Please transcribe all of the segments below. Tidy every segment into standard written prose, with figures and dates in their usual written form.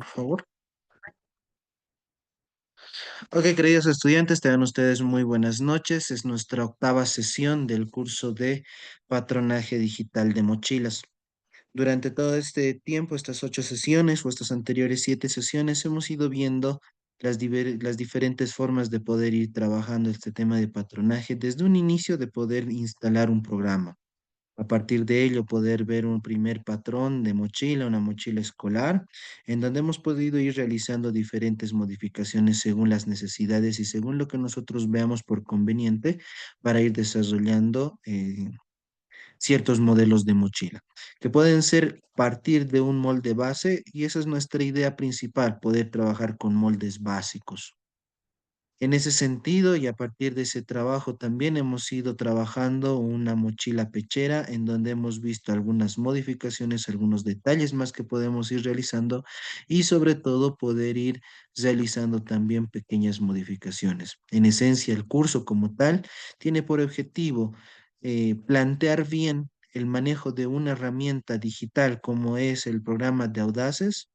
Por favor. Ok, queridos estudiantes, tengan ustedes muy buenas noches. Es nuestra octava sesión del curso de patronaje digital de mochilas. Durante todo este tiempo, estas 8 sesiones o estas anteriores 7 sesiones, hemos ido viendo las diferentes formas de poder ir trabajando este tema de patronaje desde un inicio de poder instalar un programa. A partir de ello, poder ver un primer patrón de mochila, una mochila escolar, en donde hemos podido ir realizando diferentes modificaciones según las necesidades y según lo que nosotros veamos por conveniente para ir desarrollando ciertos modelos de mochila, que pueden ser partir de un molde base y esa es nuestra idea principal, poder trabajar con moldes básicos. En ese sentido, y a partir de ese trabajo también hemos ido trabajando una mochila pechera en donde hemos visto algunas modificaciones, algunos detalles más que podemos ir realizando y sobre todo poder ir realizando también pequeñas modificaciones. En esencia, el curso como tal tiene por objetivo plantear bien el manejo de una herramienta digital como es el programa de Audaces,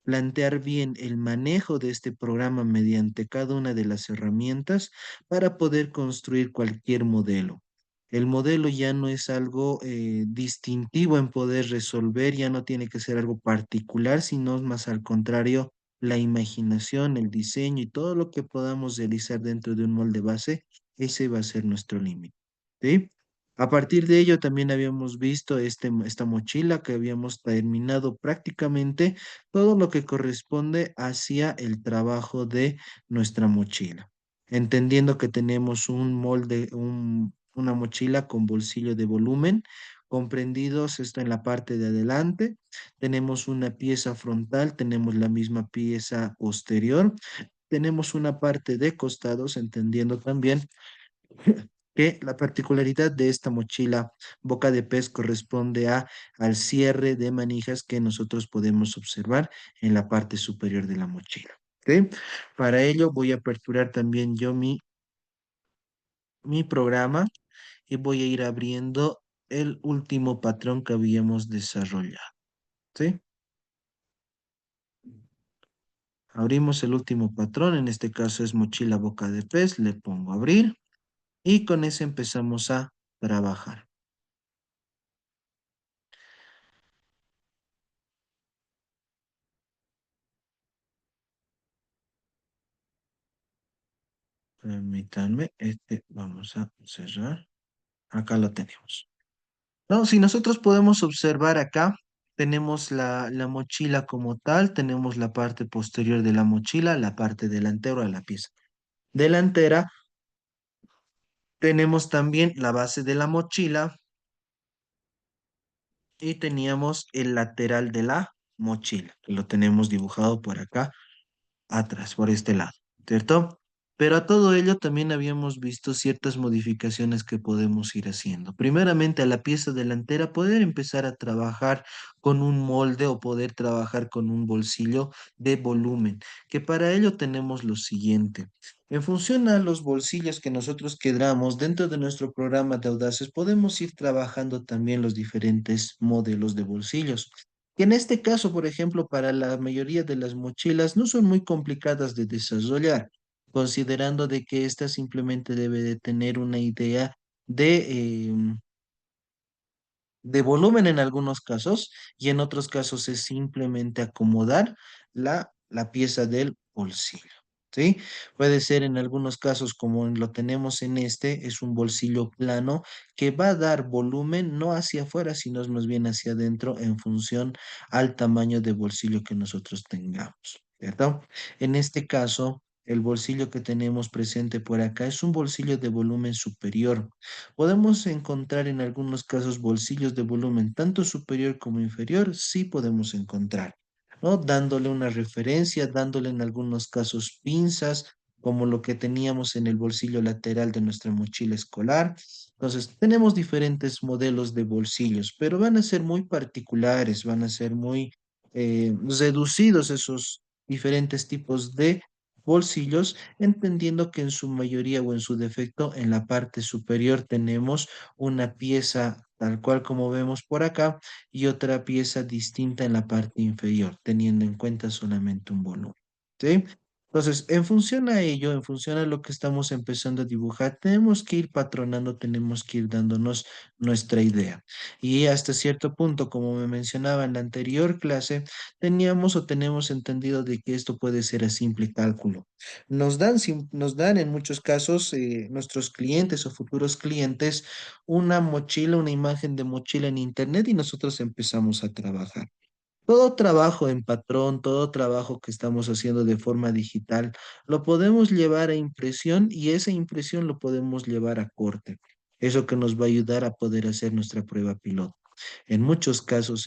plantear bien el manejo de este programa mediante cada una de las herramientas para poder construir cualquier modelo. El modelo ya no es algo distintivo en poder resolver, ya no tiene que ser algo particular, sino más al contrario, la imaginación, el diseño y todo lo que podamos realizar dentro de un molde base, ese va a ser nuestro límite. ¿Sí? A partir de ello también habíamos visto esta mochila que habíamos terminado prácticamente todo lo que corresponde hacia el trabajo de nuestra mochila. Entendiendo que tenemos un molde, una mochila con bolsillo de volumen, comprendidos esto en la parte de adelante. Tenemos una pieza frontal, tenemos la misma pieza posterior. Tenemos una parte de costados, entendiendo también que la particularidad de esta mochila boca de pez corresponde al cierre de manijas que nosotros podemos observar en la parte superior de la mochila. ¿Ok? Para ello voy a aperturar también yo mi programa y voy a ir abriendo el último patrón que habíamos desarrollado. ¿Sí? Abrimos el último patrón, en este caso es mochila boca de pez, le pongo abrir y con ese empezamos a trabajar. Permítanme, vamos a cerrar. Acá lo tenemos. No, si nosotros podemos observar acá, tenemos la mochila como tal, tenemos la parte posterior de la mochila, la parte delantera, la pieza delantera, tenemos también la base de la mochila y teníamos el lateral de la mochila, que lo tenemos dibujado por acá atrás, por este lado, ¿cierto? Pero a todo ello también habíamos visto ciertas modificaciones que podemos ir haciendo. Primeramente, a la pieza delantera, poder empezar a trabajar con un molde o poder trabajar con un bolsillo de volumen, que para ello tenemos lo siguiente. En función a los bolsillos que nosotros queramos dentro de nuestro programa de Audaces, podemos ir trabajando también los diferentes modelos de bolsillos que en este caso, por ejemplo, para la mayoría de las mochilas no son muy complicadas de desarrollar, considerando de que ésta simplemente debe de tener una idea de volumen en algunos casos y en otros casos es simplemente acomodar la pieza del bolsillo. ¿Sí? Puede ser en algunos casos como lo tenemos en este, es un bolsillo plano que va a dar volumen no hacia afuera, sino es más bien hacia adentro en función al tamaño de bolsillo que nosotros tengamos, ¿cierto? En este caso, el bolsillo que tenemos presente por acá es un bolsillo de volumen superior. Podemos encontrar en algunos casos bolsillos de volumen tanto superior como inferior, sí podemos encontrar, ¿no? Dándole una referencia, dándole en algunos casos pinzas, como lo que teníamos en el bolsillo lateral de nuestra mochila escolar. Entonces, tenemos diferentes modelos de bolsillos, pero van a ser muy particulares, van a ser muy reducidos esos diferentes tipos de bolsillos, entendiendo que en su mayoría o en su defecto en la parte superior tenemos una pieza tal cual como vemos por acá, y otra pieza distinta en la parte inferior, teniendo en cuenta solamente un volumen. ¿Sí? Entonces, en función a ello, en función a lo que estamos empezando a dibujar, tenemos que ir patronando, tenemos que ir dándonos nuestra idea. Y hasta cierto punto, como me mencionaba en la anterior clase, teníamos o tenemos entendido de que esto puede ser a simple cálculo. Nos dan en muchos casos nuestros clientes o futuros clientes una mochila, una imagen de mochila en internet y nosotros empezamos a trabajar. Todo trabajo en patrón, todo trabajo que estamos haciendo de forma digital, lo podemos llevar a impresión y esa impresión lo podemos llevar a corte. Eso que nos va a ayudar a poder hacer nuestra prueba piloto. En muchos casos,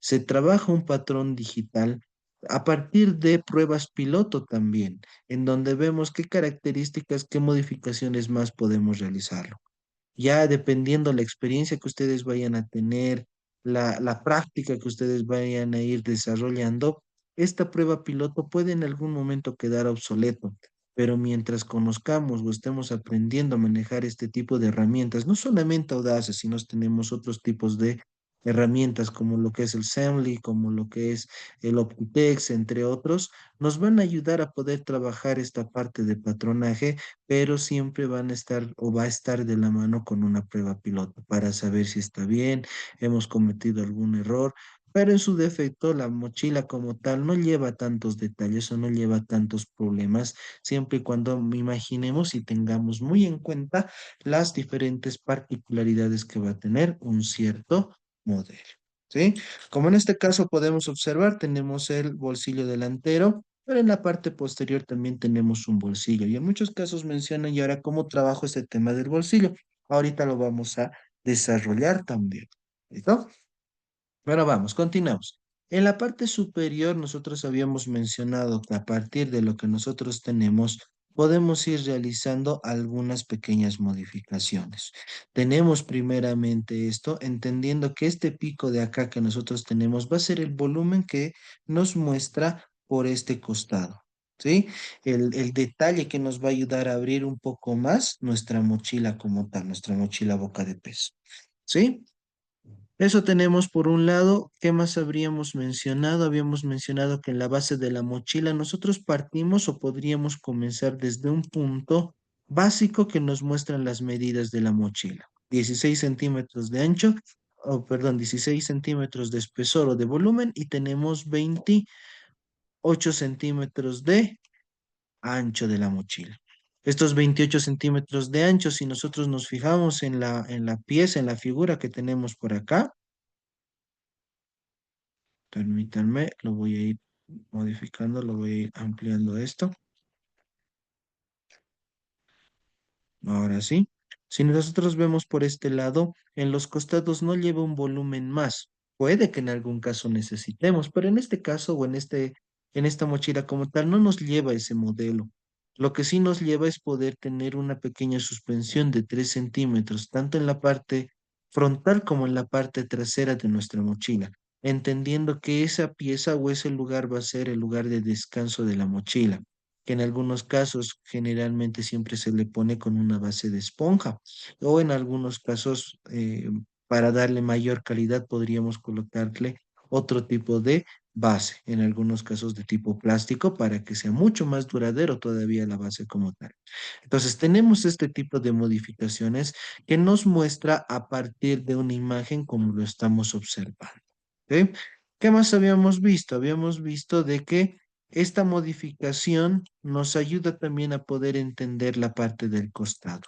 se trabaja un patrón digital a partir de pruebas piloto también, en donde vemos qué características, qué modificaciones más podemos realizarlo. Ya dependiendo la experiencia que ustedes vayan a tener, la práctica que ustedes vayan a ir desarrollando, esta prueba piloto puede en algún momento quedar obsoleto. Pero mientras conozcamos o estemos aprendiendo a manejar este tipo de herramientas, no solamente Audaces, sino tenemos otros tipos de herramientas como lo que es el Semly, como lo que es el Optitex, entre otros, nos van a ayudar a poder trabajar esta parte de patronaje, pero siempre van a estar o va a estar de la mano con una prueba piloto para saber si está bien, hemos cometido algún error, pero en su defecto la mochila como tal no lleva tantos detalles o no lleva tantos problemas, siempre y cuando imaginemos y tengamos muy en cuenta las diferentes particularidades que va a tener un cierto modelo. ¿Sí? Como en este caso podemos observar, tenemos el bolsillo delantero, pero en la parte posterior también tenemos un bolsillo y en muchos casos mencionan y ahora cómo trabajo este tema del bolsillo. Ahorita lo vamos a desarrollar también. ¿Listo? Pero vamos, continuamos. En la parte superior nosotros habíamos mencionado que a partir de lo que nosotros tenemos podemos ir realizando algunas pequeñas modificaciones. Tenemos primeramente esto, entendiendo que este pico de acá que nosotros tenemos va a ser el volumen que nos muestra por este costado. ¿Sí? El detalle que nos va a ayudar a abrir un poco más nuestra mochila como tal, nuestra mochila boca de pez. ¿Sí? Eso tenemos por un lado. ¿Qué más habríamos mencionado? Habíamos mencionado que en la base de la mochila nosotros partimos o podríamos comenzar desde un punto básico que nos muestran las medidas de la mochila. 16 centímetros de ancho, o perdón, 16 centímetros de espesor o de volumen y tenemos 28 centímetros de ancho de la mochila. Estos 28 centímetros de ancho, si nosotros nos fijamos en la pieza, en la figura que tenemos por acá, permítanme, lo voy a ir modificando, lo voy a ir ampliando esto. Ahora sí. Si nosotros vemos por este lado, en los costados no lleva un volumen más. Puede que en algún caso necesitemos, pero en este caso o en esta mochila como tal no nos lleva ese modelo. Lo que sí nos lleva es poder tener una pequeña suspensión de 3 centímetros, tanto en la parte frontal como en la parte trasera de nuestra mochila, entendiendo que esa pieza o ese lugar va a ser el lugar de descanso de la mochila, que en algunos casos generalmente siempre se le pone con una base de esponja o en algunos casos para darle mayor calidad podríamos colocarle otro tipo de base, en algunos casos de tipo plástico para que sea mucho más duradero todavía la base como tal. Entonces tenemos este tipo de modificaciones que nos muestra a partir de una imagen como lo estamos observando. ¿Ok? ¿Qué más habíamos visto? Habíamos visto de que esta modificación nos ayuda también a poder entender la parte del costado.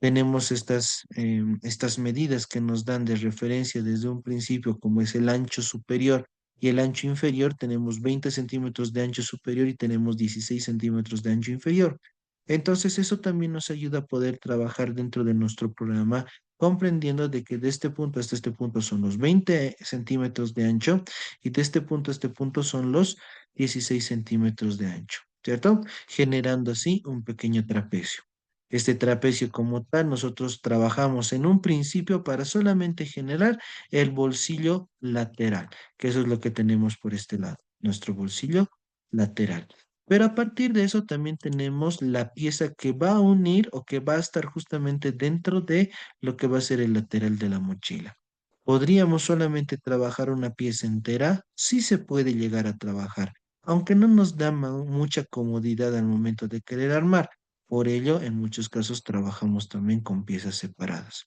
Tenemos estas medidas que nos dan de referencia desde un principio, como es el ancho superior y el ancho inferior. Tenemos 20 centímetros de ancho superior y tenemos 16 centímetros de ancho inferior. Entonces, eso también nos ayuda a poder trabajar dentro de nuestro programa, comprendiendo de que de este punto hasta este punto son los 20 centímetros de ancho y de este punto a este punto son los 16 centímetros de ancho, ¿cierto? Generando así un pequeño trapecio. Este trapecio como tal, nosotros trabajamos en un principio para solamente generar el bolsillo lateral, que eso es lo que tenemos por este lado, nuestro bolsillo lateral. Pero a partir de eso también tenemos la pieza que va a unir o que va a estar justamente dentro de lo que va a ser el lateral de la mochila. ¿Podríamos solamente trabajar una pieza entera? Sí se puede llegar a trabajar, aunque no nos da mucha comodidad al momento de querer armar. Por ello, en muchos casos trabajamos también con piezas separadas.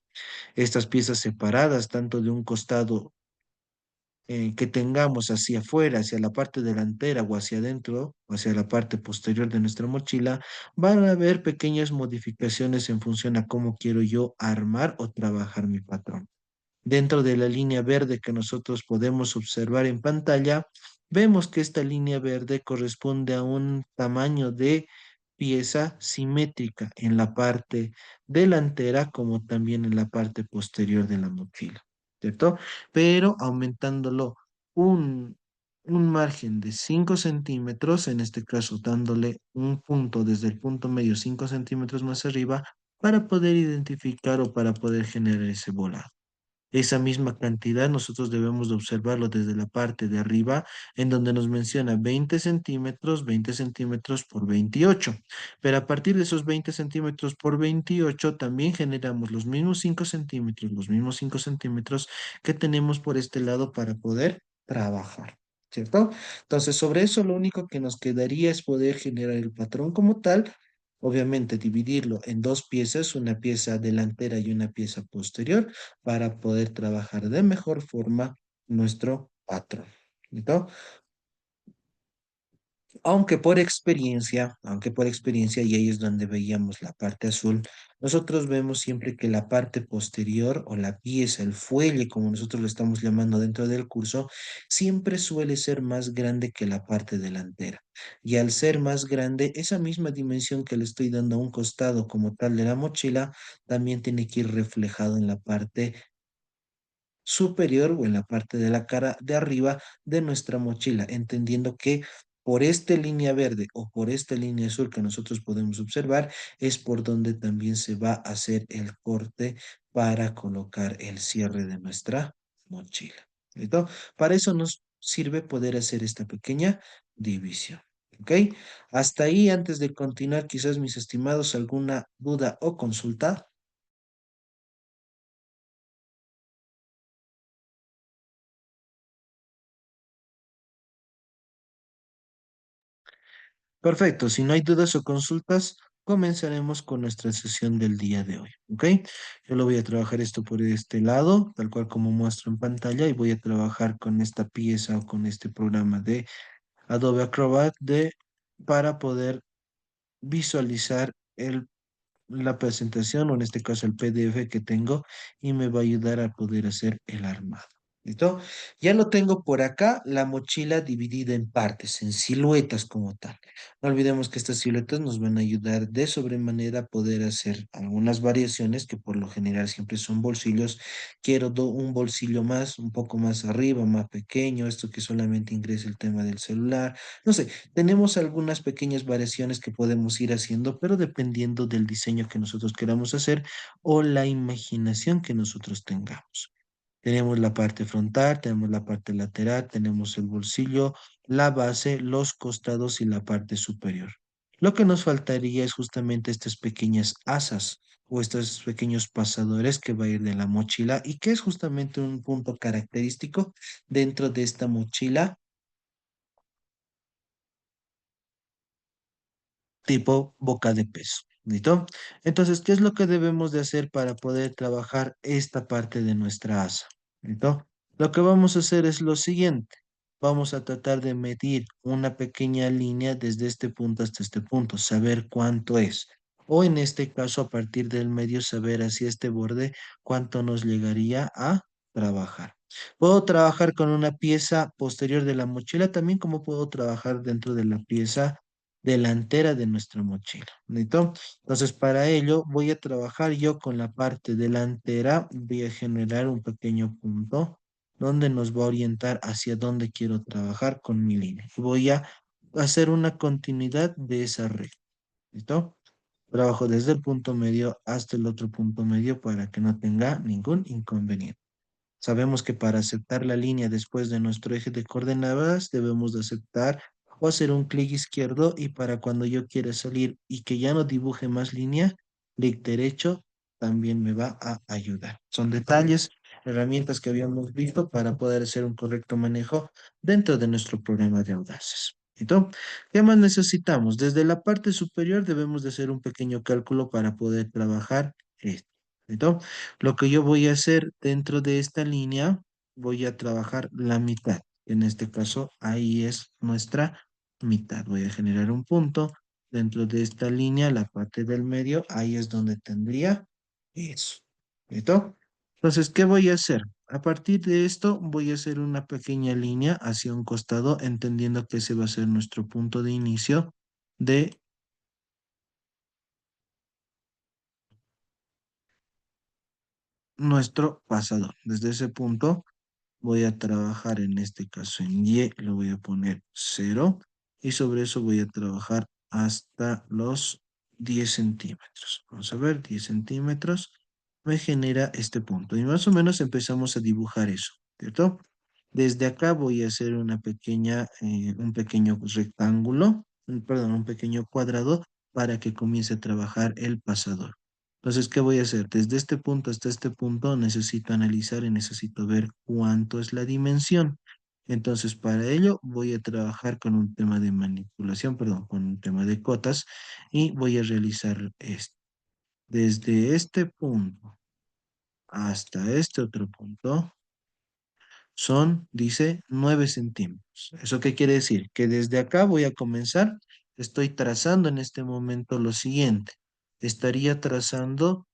Estas piezas separadas, tanto de un costado que tengamos hacia afuera, hacia la parte delantera o hacia adentro, o hacia la parte posterior de nuestra mochila, van a haber pequeñas modificaciones en función a cómo quiero yo armar o trabajar mi patrón. Dentro de la línea verde que nosotros podemos observar en pantalla, vemos que esta línea verde corresponde a un tamaño de pieza simétrica en la parte delantera como también en la parte posterior de la mochila, ¿cierto? Pero aumentándolo un, un margen de 5 centímetros, en este caso dándole un punto desde el punto medio 5 centímetros más arriba, para poder identificar o para poder generar ese volado. Esa misma cantidad nosotros debemos de observarlo desde la parte de arriba, en donde nos menciona 20 centímetros por 28. Pero a partir de esos 20 centímetros por 28 también generamos los mismos 5 centímetros que tenemos por este lado para poder trabajar, ¿cierto? Entonces, sobre eso lo único que nos quedaría es poder generar el patrón como tal. Obviamente, dividirlo en dos piezas, una pieza delantera y una pieza posterior para poder trabajar de mejor forma nuestro patrón. ¿Listo? Aunque por experiencia, y ahí es donde veíamos la parte azul, nosotros vemos siempre que la parte posterior o la pieza, el fuelle, como nosotros lo estamos llamando dentro del curso, siempre suele ser más grande que la parte delantera. Y al ser más grande, esa misma dimensión que le estoy dando a un costado como tal de la mochila, también tiene que ir reflejado en la parte superior o en la parte de la cara de arriba de nuestra mochila, entendiendo que por esta línea verde o por esta línea azul que nosotros podemos observar es por donde también se va a hacer el corte para colocar el cierre de nuestra mochila. ¿Listo? Para eso nos sirve poder hacer esta pequeña división. ¿Ok? Hasta ahí, antes de continuar, quizás mis estimados, alguna duda o consulta. Perfecto, si no hay dudas o consultas, comenzaremos con nuestra sesión del día de hoy, ¿ok? Yo lo voy a trabajar esto por este lado, tal cual como muestro en pantalla, y voy a trabajar con esta pieza o con este programa de Adobe Acrobat para poder visualizar la presentación, o en este caso el PDF que tengo, y me va a ayudar a poder hacer el armado. ¿Listo? Ya lo tengo por acá, la mochila dividida en partes, en siluetas como tal. No olvidemos que estas siluetas nos van a ayudar de sobremanera a poder hacer algunas variaciones que por lo general siempre son bolsillos. Quiero un bolsillo más, un poco más arriba, más pequeño, esto que solamente ingrese el tema del celular. No sé, tenemos algunas pequeñas variaciones que podemos ir haciendo, pero dependiendo del diseño que nosotros queramos hacer o la imaginación que nosotros tengamos. Tenemos la parte frontal, tenemos la parte lateral, tenemos el bolsillo, la base, los costados y la parte superior. Lo que nos faltaría es justamente estas pequeñas asas o estos pequeños pasadores que va a ir de la mochila y que es justamente un punto característico dentro de esta mochila tipo boca de pez. ¿Listo? Entonces, ¿qué es lo que debemos de hacer para poder trabajar esta parte de nuestra asa? ¿Listo? Lo que vamos a hacer es lo siguiente. Vamos a tratar de medir una pequeña línea desde este punto hasta este punto, saber cuánto es. O en este caso, a partir del medio, saber hacia este borde cuánto nos llegaría a trabajar. Puedo trabajar con una pieza posterior de la mochila, también como puedo trabajar dentro de la pieza delantera de nuestra mochila. ¿Listo? Entonces, para ello voy a trabajar yo con la parte delantera. Voy a generar un pequeño punto donde nos va a orientar hacia dónde quiero trabajar con mi línea. Voy a hacer una continuidad de esa recta. ¿Listo? Trabajo desde el punto medio hasta el otro punto medio para que no tenga ningún inconveniente. Sabemos que para aceptar la línea después de nuestro eje de coordenadas debemos de aceptar o hacer un clic izquierdo y para cuando yo quiera salir y que ya no dibuje más línea, clic derecho también me va a ayudar. Son detalles, herramientas que habíamos visto para poder hacer un correcto manejo dentro de nuestro programa de Audaces. Entonces, ¿qué más necesitamos? Desde la parte superior debemos de hacer un pequeño cálculo para poder trabajar esto. Entonces, lo que yo voy a hacer dentro de esta línea, voy a trabajar la mitad. En este caso, ahí es nuestra mitad. Voy a generar un punto dentro de esta línea, la parte del medio, ahí es donde tendría eso. ¿Listo? Entonces, ¿qué voy a hacer? A partir de esto, voy a hacer una pequeña línea hacia un costado, entendiendo que ese va a ser nuestro punto de inicio de nuestro pasador. Desde ese punto voy a trabajar en este caso en Y, lo voy a poner 0 y sobre eso voy a trabajar hasta los 10 centímetros. Vamos a ver, 10 centímetros me genera este punto y más o menos empezamos a dibujar eso, ¿cierto? Desde acá voy a hacer una pequeña, un pequeño rectángulo, perdón, un pequeño cuadrado para que comience a trabajar el pasador. Entonces, ¿qué voy a hacer? Desde este punto hasta este punto necesito analizar y necesito ver cuánto es la dimensión. Entonces, para ello voy a trabajar con un tema de manipulación, perdón, con un tema de cotas y voy a realizar esto. Desde este punto hasta este otro punto son, dice, 9 centímetros. ¿Eso qué quiere decir? Que desde acá voy a comenzar, estoy trazando en este momento lo siguiente. Estaría trazando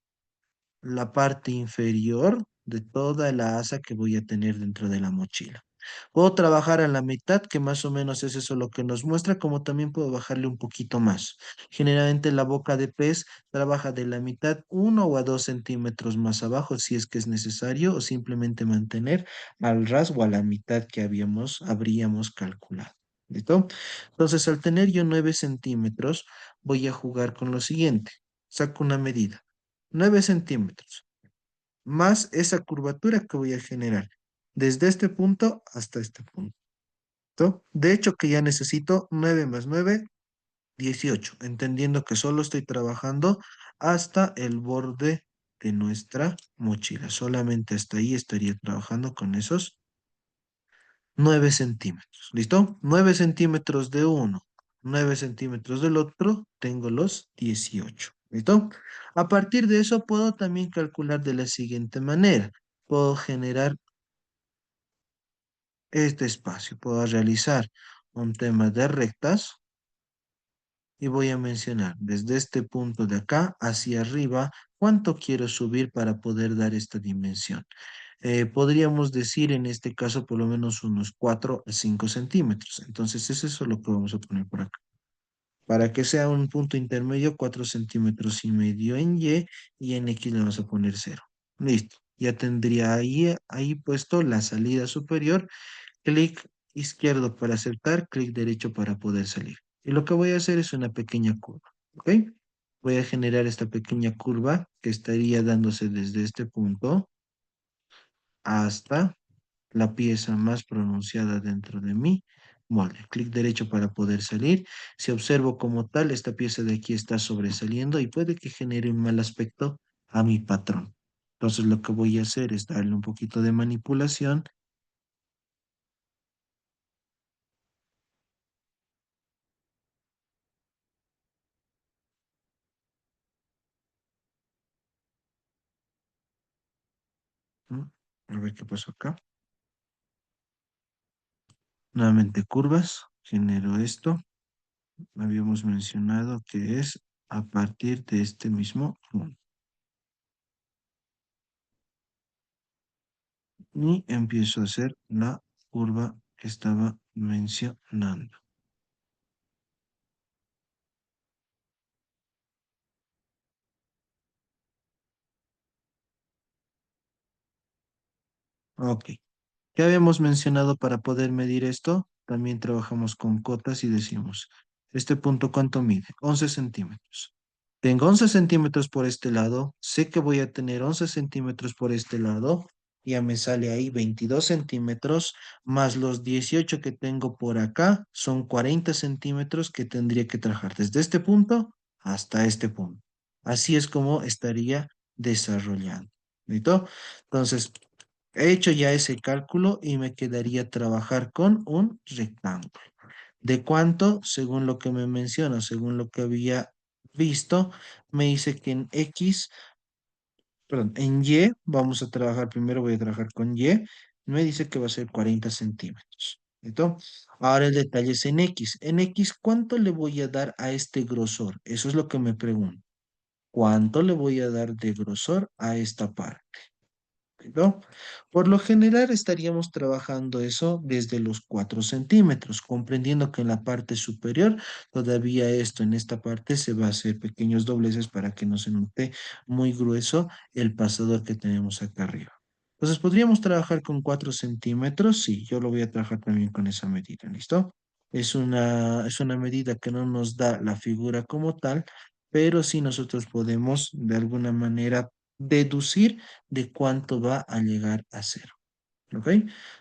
la parte inferior de toda la asa que voy a tener dentro de la mochila. Puedo trabajar a la mitad, que más o menos es eso lo que nos muestra, como también puedo bajarle un poquito más. Generalmente la boca de pez trabaja de la mitad 1 o 2 centímetros más abajo si es que es necesario o simplemente mantener al ras o a la mitad que habríamos calculado. ¿Listo? Entonces, al tener yo 9 centímetros, voy a jugar con lo siguiente. Saco una medida. 9 centímetros, más esa curvatura que voy a generar desde este punto hasta este punto. ¿No? De hecho, que ya necesito 9 más 9, 18, entendiendo que solo estoy trabajando hasta el borde de nuestra mochila. Solamente hasta ahí estaría trabajando con esos 9 centímetros. ¿Listo? 9 centímetros de uno, 9 centímetros del otro, tengo los 18. ¿Listo? A partir de eso puedo también calcular de la siguiente manera. Puedo generar este espacio. Puedo realizar un tema de rectas y voy a mencionar desde este punto de acá hacia arriba cuánto quiero subir para poder dar esta dimensión. Podríamos decir en este caso por lo menos unos 4 a 5 centímetros. Entonces es eso lo que vamos a poner por acá. Para que sea un punto intermedio, 4,5 centímetros en y en X le vamos a poner 0. Listo. Ya tendría ahí puesto la salida superior. Clic izquierdo para aceptar, clic derecho para poder salir. Y lo que voy a hacer es una pequeña curva. ¿Ok? Voy a generar esta pequeña curva que estaría dándose desde este punto hasta la pieza más pronunciada dentro de mi molde. Clic derecho para poder salir. Si observo como tal, esta pieza de aquí está sobresaliendo y puede que genere un mal aspecto a mi patrón. Entonces lo que voy a hacer es darle un poquito de manipulación. ¿No? A ver qué pasó acá. Nuevamente curvas. Genero esto. Habíamos mencionado que es a partir de este mismo punto. Y empiezo a hacer la curva que estaba mencionando. Ok. ¿Qué habíamos mencionado para poder medir esto? También trabajamos con cotas y decimos, ¿este punto cuánto mide? 11 centímetros. Tengo 11 centímetros por este lado, sé que voy a tener 11 centímetros por este lado ya me sale ahí 22 centímetros, más los 18 que tengo por acá, son 40 centímetros que tendría que trabajar desde este punto hasta este punto. Así es como estaría desarrollando. ¿Listo? Entonces, he hecho ya ese cálculo y me quedaría trabajar con un rectángulo. ¿De cuánto? Según lo que me menciona, según lo que había visto, me dice que en X, perdón, en Y, vamos a trabajar, primero voy a trabajar con Y, me dice que va a ser 40 centímetros. ¿Listo? Ahora el detalle es en X. En X, ¿cuánto le voy a dar a este grosor? Eso es lo que me pregunto. ¿Cuánto le voy a dar de grosor a esta parte? ¿No? Por lo general estaríamos trabajando eso desde los 4 centímetros, comprendiendo que en la parte superior todavía esto en esta parte se va a hacer pequeños dobleces para que no se note muy grueso el pasador que tenemos acá arriba. Entonces podríamos trabajar con 4 centímetros, sí, yo lo voy a trabajar también con esa medida, ¿listo? Es una medida que no nos da la figura como tal, pero sí nosotros podemos de alguna manera deducir de cuánto va a llegar a cero. ¿Ok?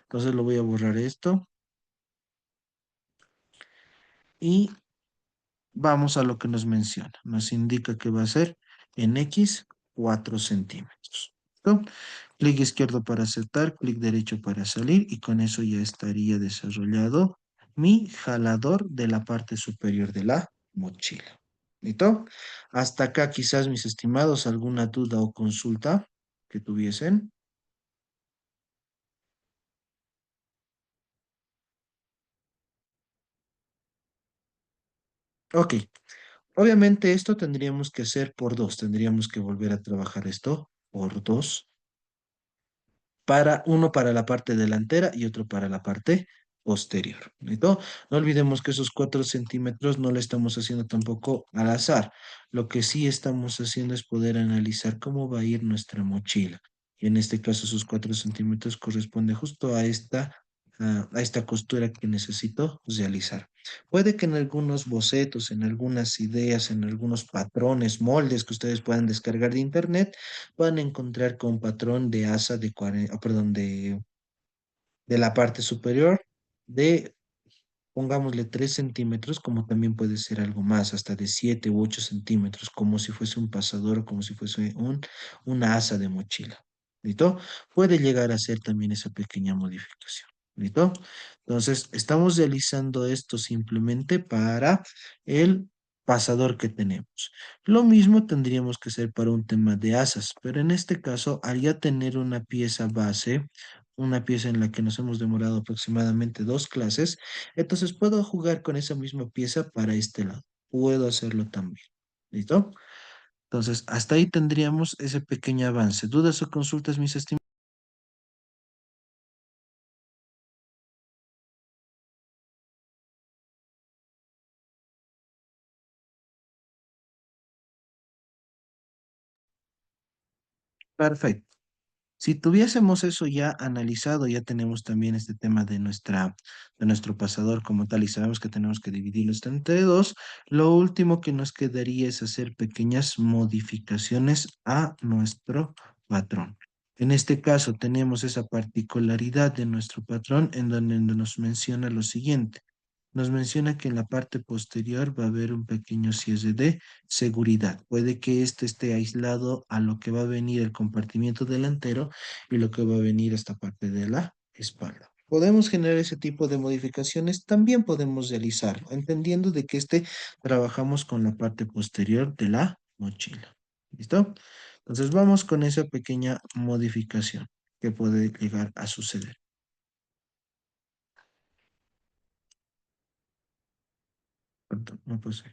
Entonces lo voy a borrar esto y vamos a lo que nos menciona. Nos indica que va a ser en X 4 centímetros. ¿Listo? Clic izquierdo para aceptar, clic derecho para salir y con eso ya estaría desarrollado mi jalador de la parte superior de la mochila. ¿Listo? Hasta acá quizás mis estimados, alguna duda o consulta que tuviesen. Ok, obviamente esto tendríamos que hacer por dos, tendríamos que volver a trabajar esto por dos, para uno para la parte delantera y otro para la parte posterior. ¿Listo? No olvidemos que esos 4 centímetros no le estamos haciendo tampoco al azar. Lo que sí estamos haciendo es poder analizar cómo va a ir nuestra mochila. Y en este caso, esos 4 centímetros corresponde justo a esta costura que necesito realizar. Puede que en algunos bocetos, en algunas ideas, en algunos patrones, moldes que ustedes puedan descargar de internet, van a encontrar con patrón de asa de 40, perdón, de la parte superior de, pongámosle 3 centímetros, como también puede ser algo más, hasta de 7 u 8 centímetros, como si fuese un pasador o como si fuese una asa de mochila. ¿Listo? Puede llegar a ser también esa pequeña modificación. ¿Listo? Entonces, estamos realizando esto simplemente para el pasador que tenemos. Lo mismo tendríamos que hacer para un tema de asas, pero en este caso, al ya tener una pieza base, una pieza en la que nos hemos demorado aproximadamente 2 clases, entonces puedo jugar con esa misma pieza para este lado. Puedo hacerlo también. ¿Listo? Entonces, hasta ahí tendríamos ese pequeño avance. ¿Dudas o consultas, mis estimados? Perfecto. Si tuviésemos eso ya analizado, ya tenemos también este tema de nuestro pasador como tal y sabemos que tenemos que dividirlo entre dos, lo último que nos quedaría es hacer pequeñas modificaciones a nuestro patrón. En este caso tenemos esa particularidad de nuestro patrón en donde nos menciona lo siguiente. Nos menciona que en la parte posterior va a haber un pequeño cierre de seguridad. Puede que este esté aislado a lo que va a venir el compartimiento delantero y lo que va a venir esta parte de la espalda. Podemos generar ese tipo de modificaciones, también podemos realizarlo, entendiendo de que trabajamos con la parte posterior de la mochila. ¿Listo? Entonces vamos con esa pequeña modificación que puede llegar a suceder. Perdón, no puse.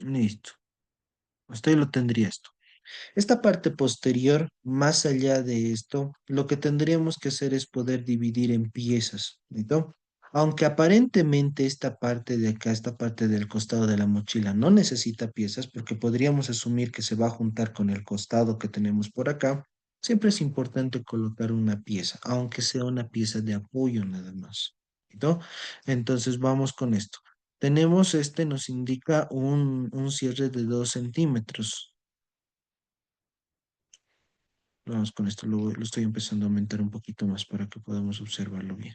Listo. Hasta ahí lo tendría esto. Esta parte posterior, más allá de esto, lo que tendríamos que hacer es poder dividir en piezas, ¿listo? Aunque aparentemente esta parte de acá, esta parte del costado de la mochila no necesita piezas porque podríamos asumir que se va a juntar con el costado que tenemos por acá, siempre es importante colocar una pieza, aunque sea una pieza de apoyo nada más, ¿listo? Entonces vamos con esto. Tenemos este, nos indica un cierre de 2 centímetros. Vamos con esto, lo estoy empezando a aumentar un poquito más para que podamos observarlo bien.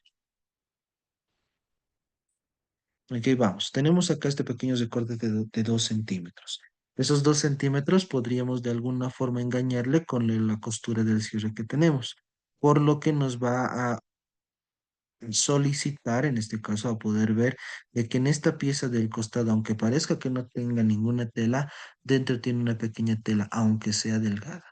Ok, vamos. Tenemos acá este pequeño recorte de 2 centímetros. Esos 2 centímetros podríamos de alguna forma engañarle con la costura del cierre que tenemos, por lo que nos va a solicitar, en este caso, a poder ver de que en esta pieza del costado, aunque parezca que no tenga ninguna tela, dentro tiene una pequeña tela, aunque sea delgada.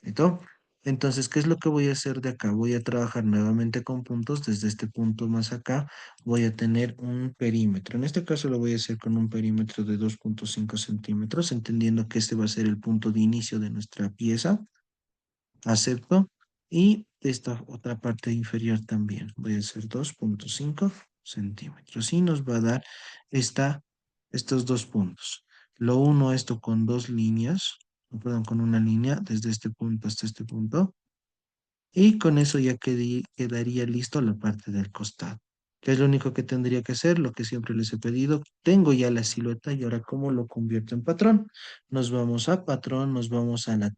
¿Listo? Entonces, ¿qué es lo que voy a hacer de acá? Voy a trabajar nuevamente con puntos. Desde este punto más acá voy a tener un perímetro. En este caso lo voy a hacer con un perímetro de 2,5 centímetros, entendiendo que este va a ser el punto de inicio de nuestra pieza. Acepto. Y esta otra parte inferior también. Voy a hacer 2,5 centímetros. Y nos va a dar estos dos puntos. Lo uno esto con dos líneas, perdón, con una línea desde este punto hasta este punto. Y con eso ya quedaría listo la parte del costado. ¿Qué es lo único que tendría que hacer? Lo que siempre les he pedido. Tengo ya la silueta y ahora cómo lo convierto en patrón. Nos vamos a patrón, nos vamos a al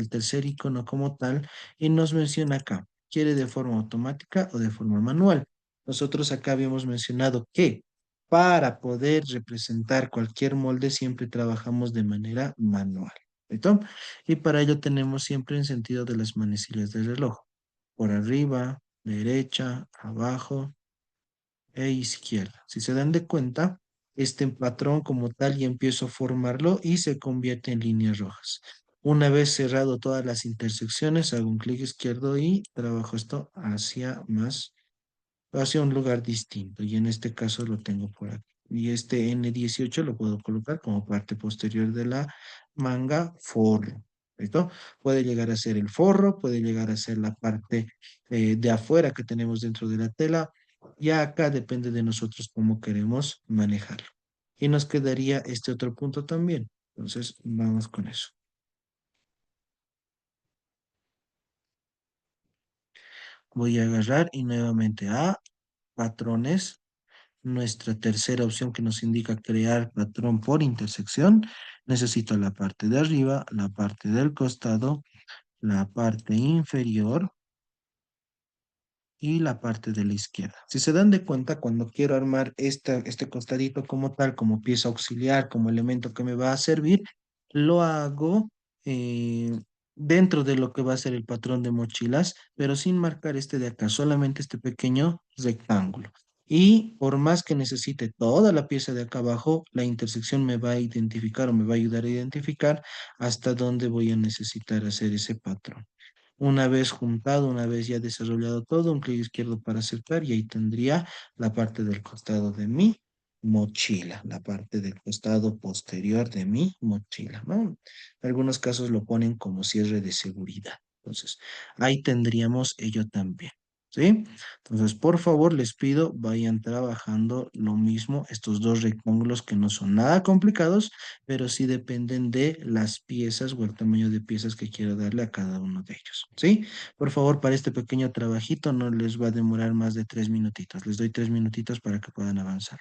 tercer icono como tal y nos menciona acá. ¿Quiere de forma automática o de forma manual? Nosotros acá habíamos mencionado que para poder representar cualquier molde siempre trabajamos de manera manual. ¿Listo? Y para ello tenemos siempre en sentido de las manecillas del reloj. Por arriba, derecha, abajo e izquierda. Si se dan de cuenta, este patrón como tal ya empiezo a formarlo y se convierte en líneas rojas. Una vez cerrado todas las intersecciones, hago un clic izquierdo y trabajo esto hacia un lugar distinto y en este caso lo tengo por aquí. Y este N18 lo puedo colocar como parte posterior de la manga forro. ¿Listo? Puede llegar a ser el forro, puede llegar a ser la parte de afuera que tenemos dentro de la tela. Ya acá depende de nosotros cómo queremos manejarlo. Y nos quedaría este otro punto también. Entonces, vamos con eso. Voy a agarrar y nuevamente a patrones. Nuestra tercera opción que nos indica crear patrón por intersección. Necesito la parte de arriba, la parte del costado, la parte inferior y la parte de la izquierda. Si se dan de cuenta, cuando quiero armar este costadito como tal, como pieza auxiliar, como elemento que me va a servir, lo hago eh, dentro de lo que va a ser el patrón de mochilas, pero sin marcar este de acá, solamente este pequeño rectángulo. Y por más que necesite toda la pieza de acá abajo, la intersección me va a identificar o me va a ayudar a identificar hasta dónde voy a necesitar hacer ese patrón. Una vez juntado, una vez ya desarrollado todo, un clic izquierdo para aceptar y ahí tendría la parte del costado de mi mochila, la parte del costado posterior de mi mochila, ¿no? En algunos casos lo ponen como cierre de seguridad. Entonces, ahí tendríamos ello también. ¿Sí? Entonces, por favor, les pido, vayan trabajando lo mismo, estos dos rectángulos que no son nada complicados, pero sí dependen de las piezas o el tamaño de piezas que quiero darle a cada uno de ellos. ¿Sí? Por favor, para este pequeño trabajito no les va a demorar más de 3 minutitos. Les doy 3 minutitos para que puedan avanzar.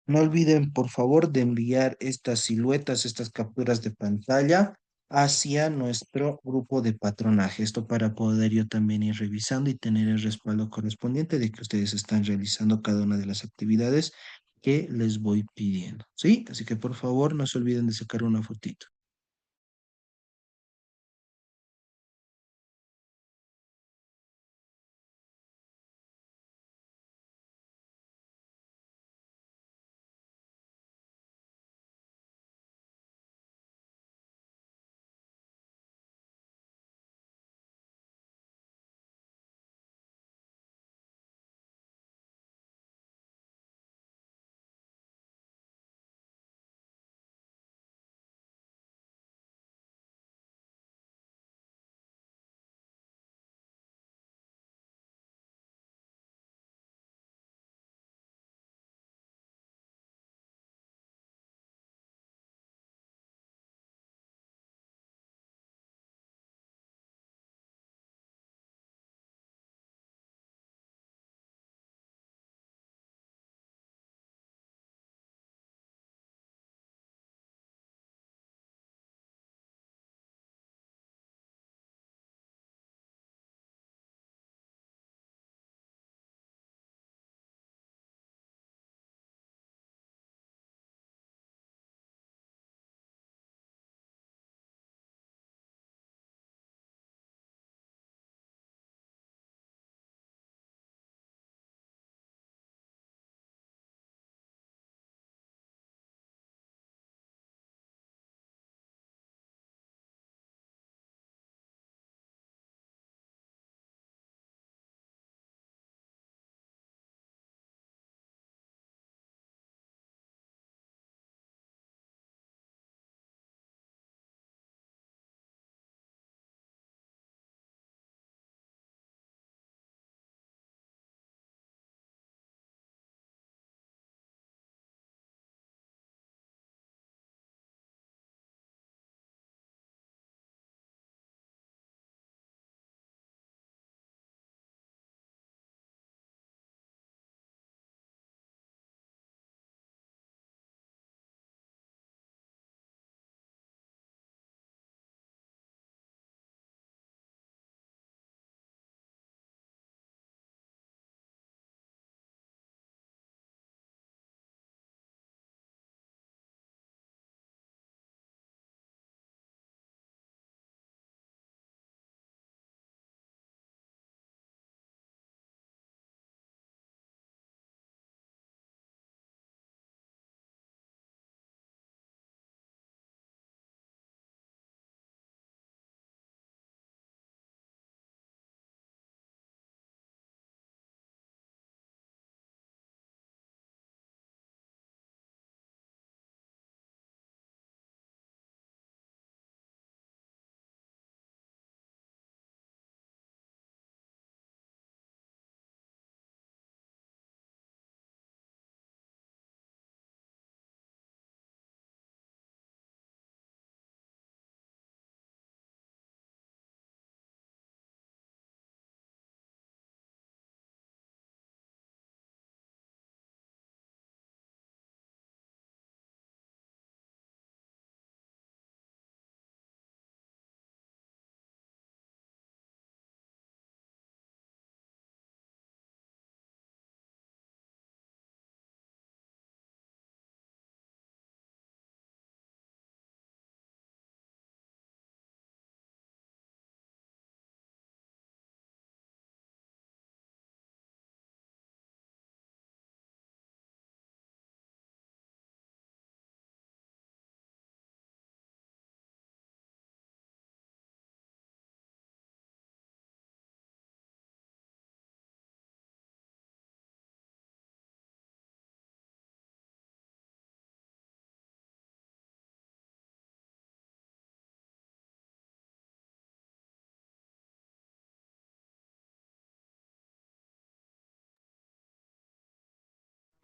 No olviden, por favor, de enviar estas siluetas, estas capturas de pantalla hacia nuestro grupo de patronaje. Esto para poder yo también ir revisando y tener el respaldo correspondiente de que ustedes están realizando cada una de las actividades que les voy pidiendo. ¿Sí? Así que por favor, no se olviden de sacar una fotito.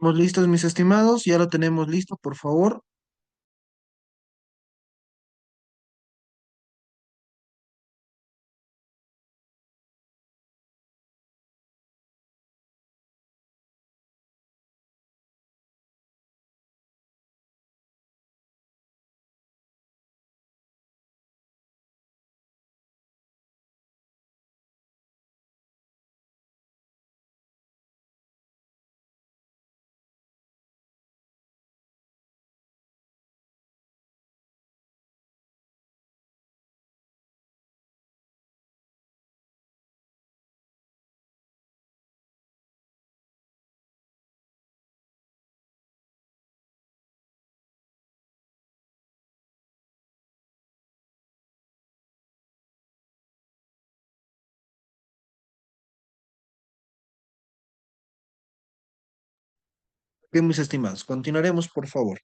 ¿Estamos listos, mis estimados? Ya lo tenemos listo, por favor. Bien, mis estimados, continuaremos, por favor.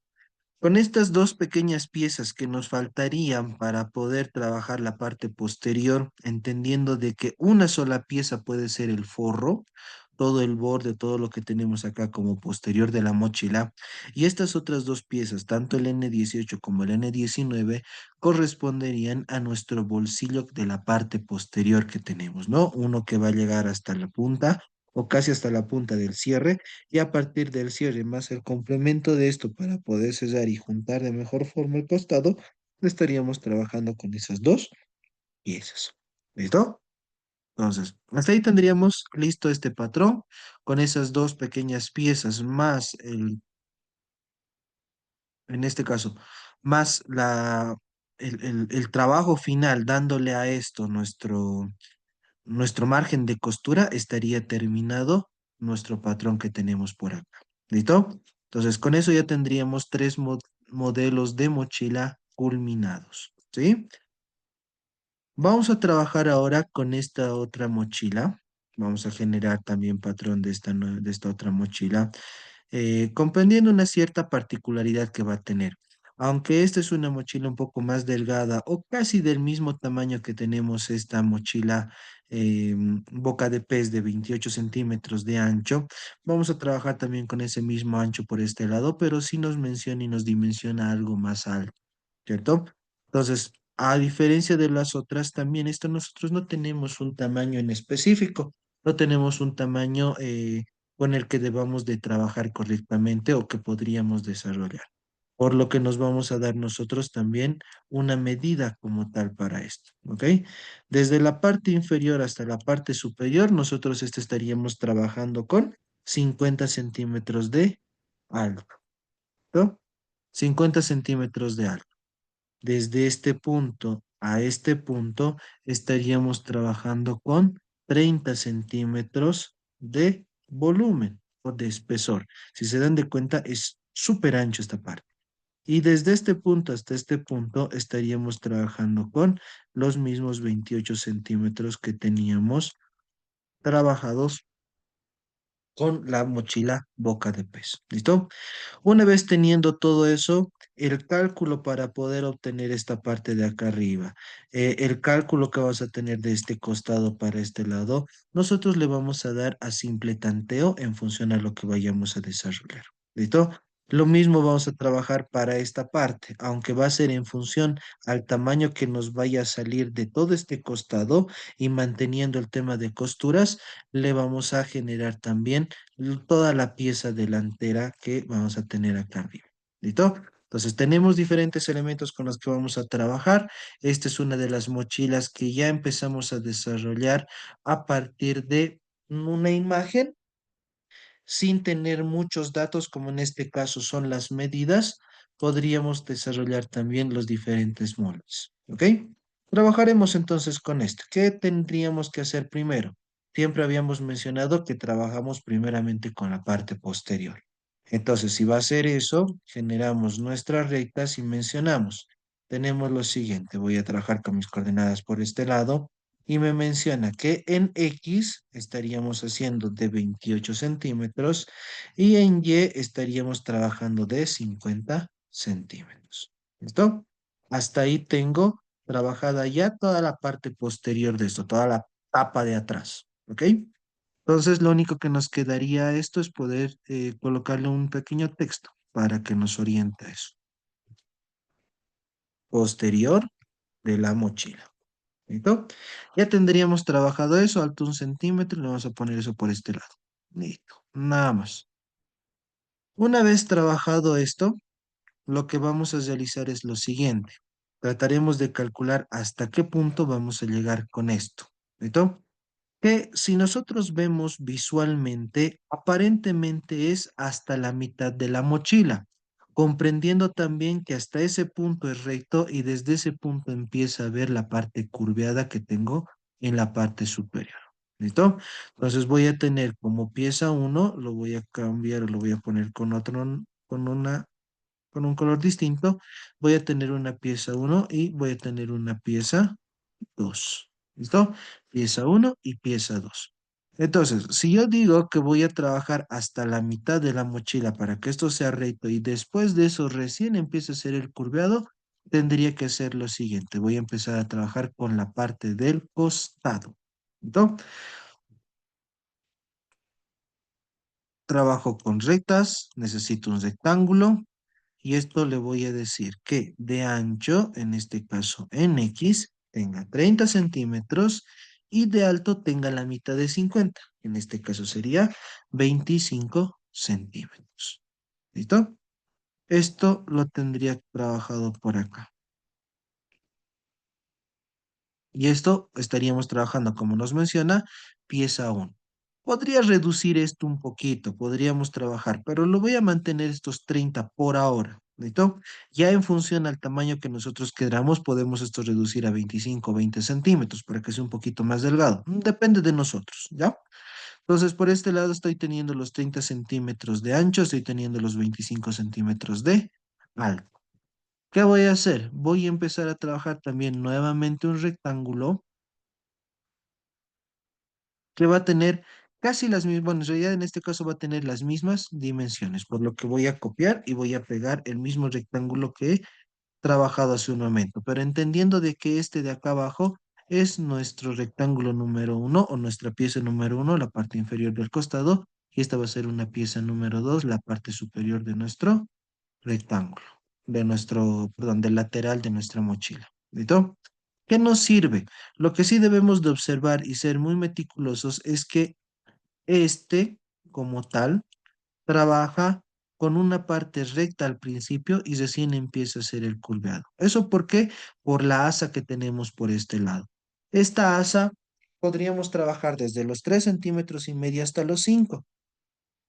Con estas dos pequeñas piezas que nos faltarían para poder trabajar la parte posterior, entendiendo de que una sola pieza puede ser el forro, todo el borde, todo lo que tenemos acá como posterior de la mochila, y estas otras dos piezas, tanto el N18 como el N19, corresponderían a nuestro bolsillo de la parte posterior que tenemos, ¿no? Uno que va a llegar hasta la punta o casi hasta la punta del cierre y a partir del cierre más el complemento de esto para poder sellar y juntar de mejor forma el costado, estaríamos trabajando con esas dos piezas. ¿Listo? Entonces, hasta ahí tendríamos listo este patrón con esas dos pequeñas piezas más en este caso, más el trabajo final dándole a esto nuestro margen de costura estaría terminado nuestro patrón que tenemos por acá. ¿Listo? Entonces, con eso ya tendríamos tres modelos de mochila culminados. ¿Sí? Vamos a trabajar ahora con esta otra mochila. Vamos a generar también patrón de de esta otra mochila, comprendiendo una cierta particularidad que va a tener. Aunque esta es una mochila un poco más delgada o casi del mismo tamaño que tenemos esta mochila boca de pez de 28 centímetros de ancho, vamos a trabajar también con ese mismo ancho por este lado, pero sí nos menciona y nos dimensiona algo más alto. ¿Cierto? Entonces, a diferencia de las otras, también esto nosotros no tenemos un tamaño en específico, no tenemos un tamaño con el que debamos de trabajar correctamente o que podríamos desarrollar, por lo que nos vamos a dar nosotros también una medida como tal para esto, ¿ok? Desde la parte inferior hasta la parte superior, nosotros estaríamos trabajando con 50 centímetros de alto, ¿no? 50 centímetros de alto. Desde este punto a este punto estaríamos trabajando con 30 centímetros de volumen o de espesor. Si se dan de cuenta, es súper ancho esta parte. Y desde este punto hasta este punto estaríamos trabajando con los mismos 28 centímetros que teníamos trabajados con la mochila boca de pez. ¿Listo? Una vez teniendo todo eso, el cálculo para poder obtener esta parte de acá arriba, el cálculo que vas a tener de este costado para este lado, nosotros le vamos a dar a simple tanteo en función a lo que vayamos a desarrollar. ¿Listo? Lo mismo vamos a trabajar para esta parte, aunque va a ser en función al tamaño que nos vaya a salir de todo este costado y manteniendo el tema de costuras, le vamos a generar también toda la pieza delantera que vamos a tener acá arriba. ¿Listo? Entonces tenemos diferentes elementos con los que vamos a trabajar. Esta es una de las mochilas que ya empezamos a desarrollar a partir de una imagen sin tener muchos datos, como en este caso son las medidas, podríamos desarrollar también los diferentes moldes. ¿Ok? Trabajaremos entonces con esto. ¿Qué tendríamos que hacer primero? Siempre habíamos mencionado que trabajamos primeramente con la parte posterior. Entonces, si va a ser eso, generamos nuestras rectas y mencionamos. Tenemos lo siguiente. Voy a trabajar con mis coordenadas por este lado y me menciona que en X estaríamos haciendo de 28 centímetros y en Y estaríamos trabajando de 50 centímetros. ¿Listo? Hasta ahí tengo trabajada ya toda la parte posterior de esto, toda la tapa de atrás. ¿Ok? Entonces, lo único que nos quedaría esto es poder colocarle un pequeño texto para que nos oriente a eso. Posterior de la mochila. ¿Listo? Ya tendríamos trabajado eso, alto 1 centímetro, y le vamos a poner eso por este lado. Listo, nada más. Una vez trabajado esto, lo que vamos a realizar es lo siguiente. Trataremos de calcular hasta qué punto vamos a llegar con esto. ¿Listo? Que si nosotros vemos visualmente, aparentemente es hasta la mitad de la mochila, comprendiendo también que hasta ese punto es recto y desde ese punto empieza a ver la parte curveada que tengo en la parte superior. ¿Listo? Entonces voy a tener como pieza uno, lo voy a cambiar, lo voy a poner con otro, con un color distinto. Voy a tener una pieza uno y voy a tener una pieza 2. ¿Listo? Pieza uno y pieza 2. Entonces, si yo digo que voy a trabajar hasta la mitad de la mochila para que esto sea recto y después de eso recién empiece a ser el curveado, tendría que hacer lo siguiente. Voy a empezar a trabajar con la parte del costado. ¿Listo? Trabajo con rectas, necesito un rectángulo. Y esto le voy a decir que de ancho, en este caso en X, tenga 30 centímetros y de alto tenga la mitad de 50. En este caso sería 25 centímetros. ¿Listo? Esto lo tendría trabajado por acá. Y esto estaríamos trabajando, como nos menciona, pieza uno. Podría reducir esto un poquito, podríamos trabajar, pero lo voy a mantener estos 30 por ahora. ¿Listo? Ya en función al tamaño que nosotros queramos, podemos esto reducir a 25 o 20 centímetros para que sea un poquito más delgado. Depende de nosotros, ¿ya? Entonces, por este lado estoy teniendo los 30 centímetros de ancho, estoy teniendo los 25 centímetros de alto. ¿Qué voy a hacer? Voy a empezar a trabajar también nuevamente un rectángulo que va a tener casi las mismas, bueno, en realidad en este caso va a tener las mismas dimensiones, por lo que voy a copiar y voy a pegar el mismo rectángulo que he trabajado hace un momento, pero entendiendo de que este de acá abajo es nuestro rectángulo número uno o nuestra pieza número uno, la parte inferior del costado, y esta va a ser una pieza número dos, la parte superior de nuestro rectángulo, de nuestro, perdón, del lateral de nuestra mochila. ¿Listo? ¿Qué nos sirve? Lo que sí debemos de observar y ser muy meticulosos es que este, como tal, trabaja con una parte recta al principio y recién empieza a ser el curveado. ¿Eso por qué? Por la asa que tenemos por este lado. Esta asa podríamos trabajar desde los 3,5 centímetros hasta los 5.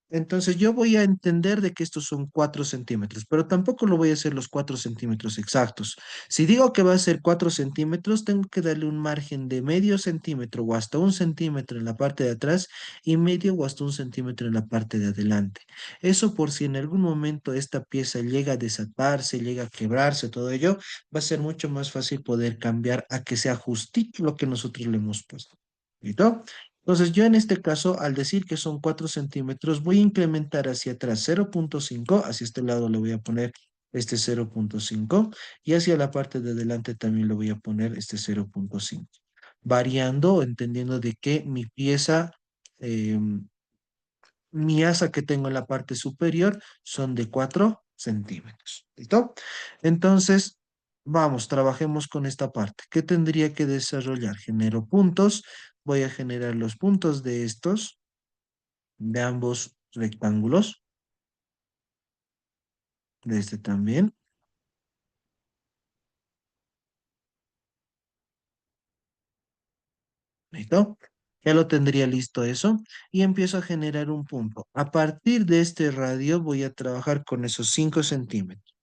Entonces yo voy a entender de que estos son 4 centímetros, pero tampoco lo voy a hacer los 4 centímetros exactos. Si digo que va a ser 4 centímetros, tengo que darle un margen de medio centímetro o hasta 1 centímetro en la parte de atrás y medio o hasta 1 centímetro en la parte de adelante. Eso por si en algún momento esta pieza llega a desatarse, llega a quebrarse, todo ello, va a ser mucho más fácil poder cambiar a que sea justito lo que nosotros le hemos puesto. ¿Listo? Entonces, yo en este caso, al decir que son 4 centímetros, voy a incrementar hacia atrás 0,5, hacia este lado le voy a poner este 0,5 y hacia la parte de adelante también le voy a poner este 0,5, variando, entendiendo de que mi pieza, mi asa que tengo en la parte superior son de 4 centímetros. ¿Listo? Entonces, vamos, trabajemos con esta parte. ¿Qué tendría que desarrollar? Genero puntos. Voy a generar los puntos de estos, de ambos rectángulos, de este también. ¿Listo? Ya lo tendría listo eso y empiezo a generar un punto. A partir de este radio voy a trabajar con esos 5 centímetros.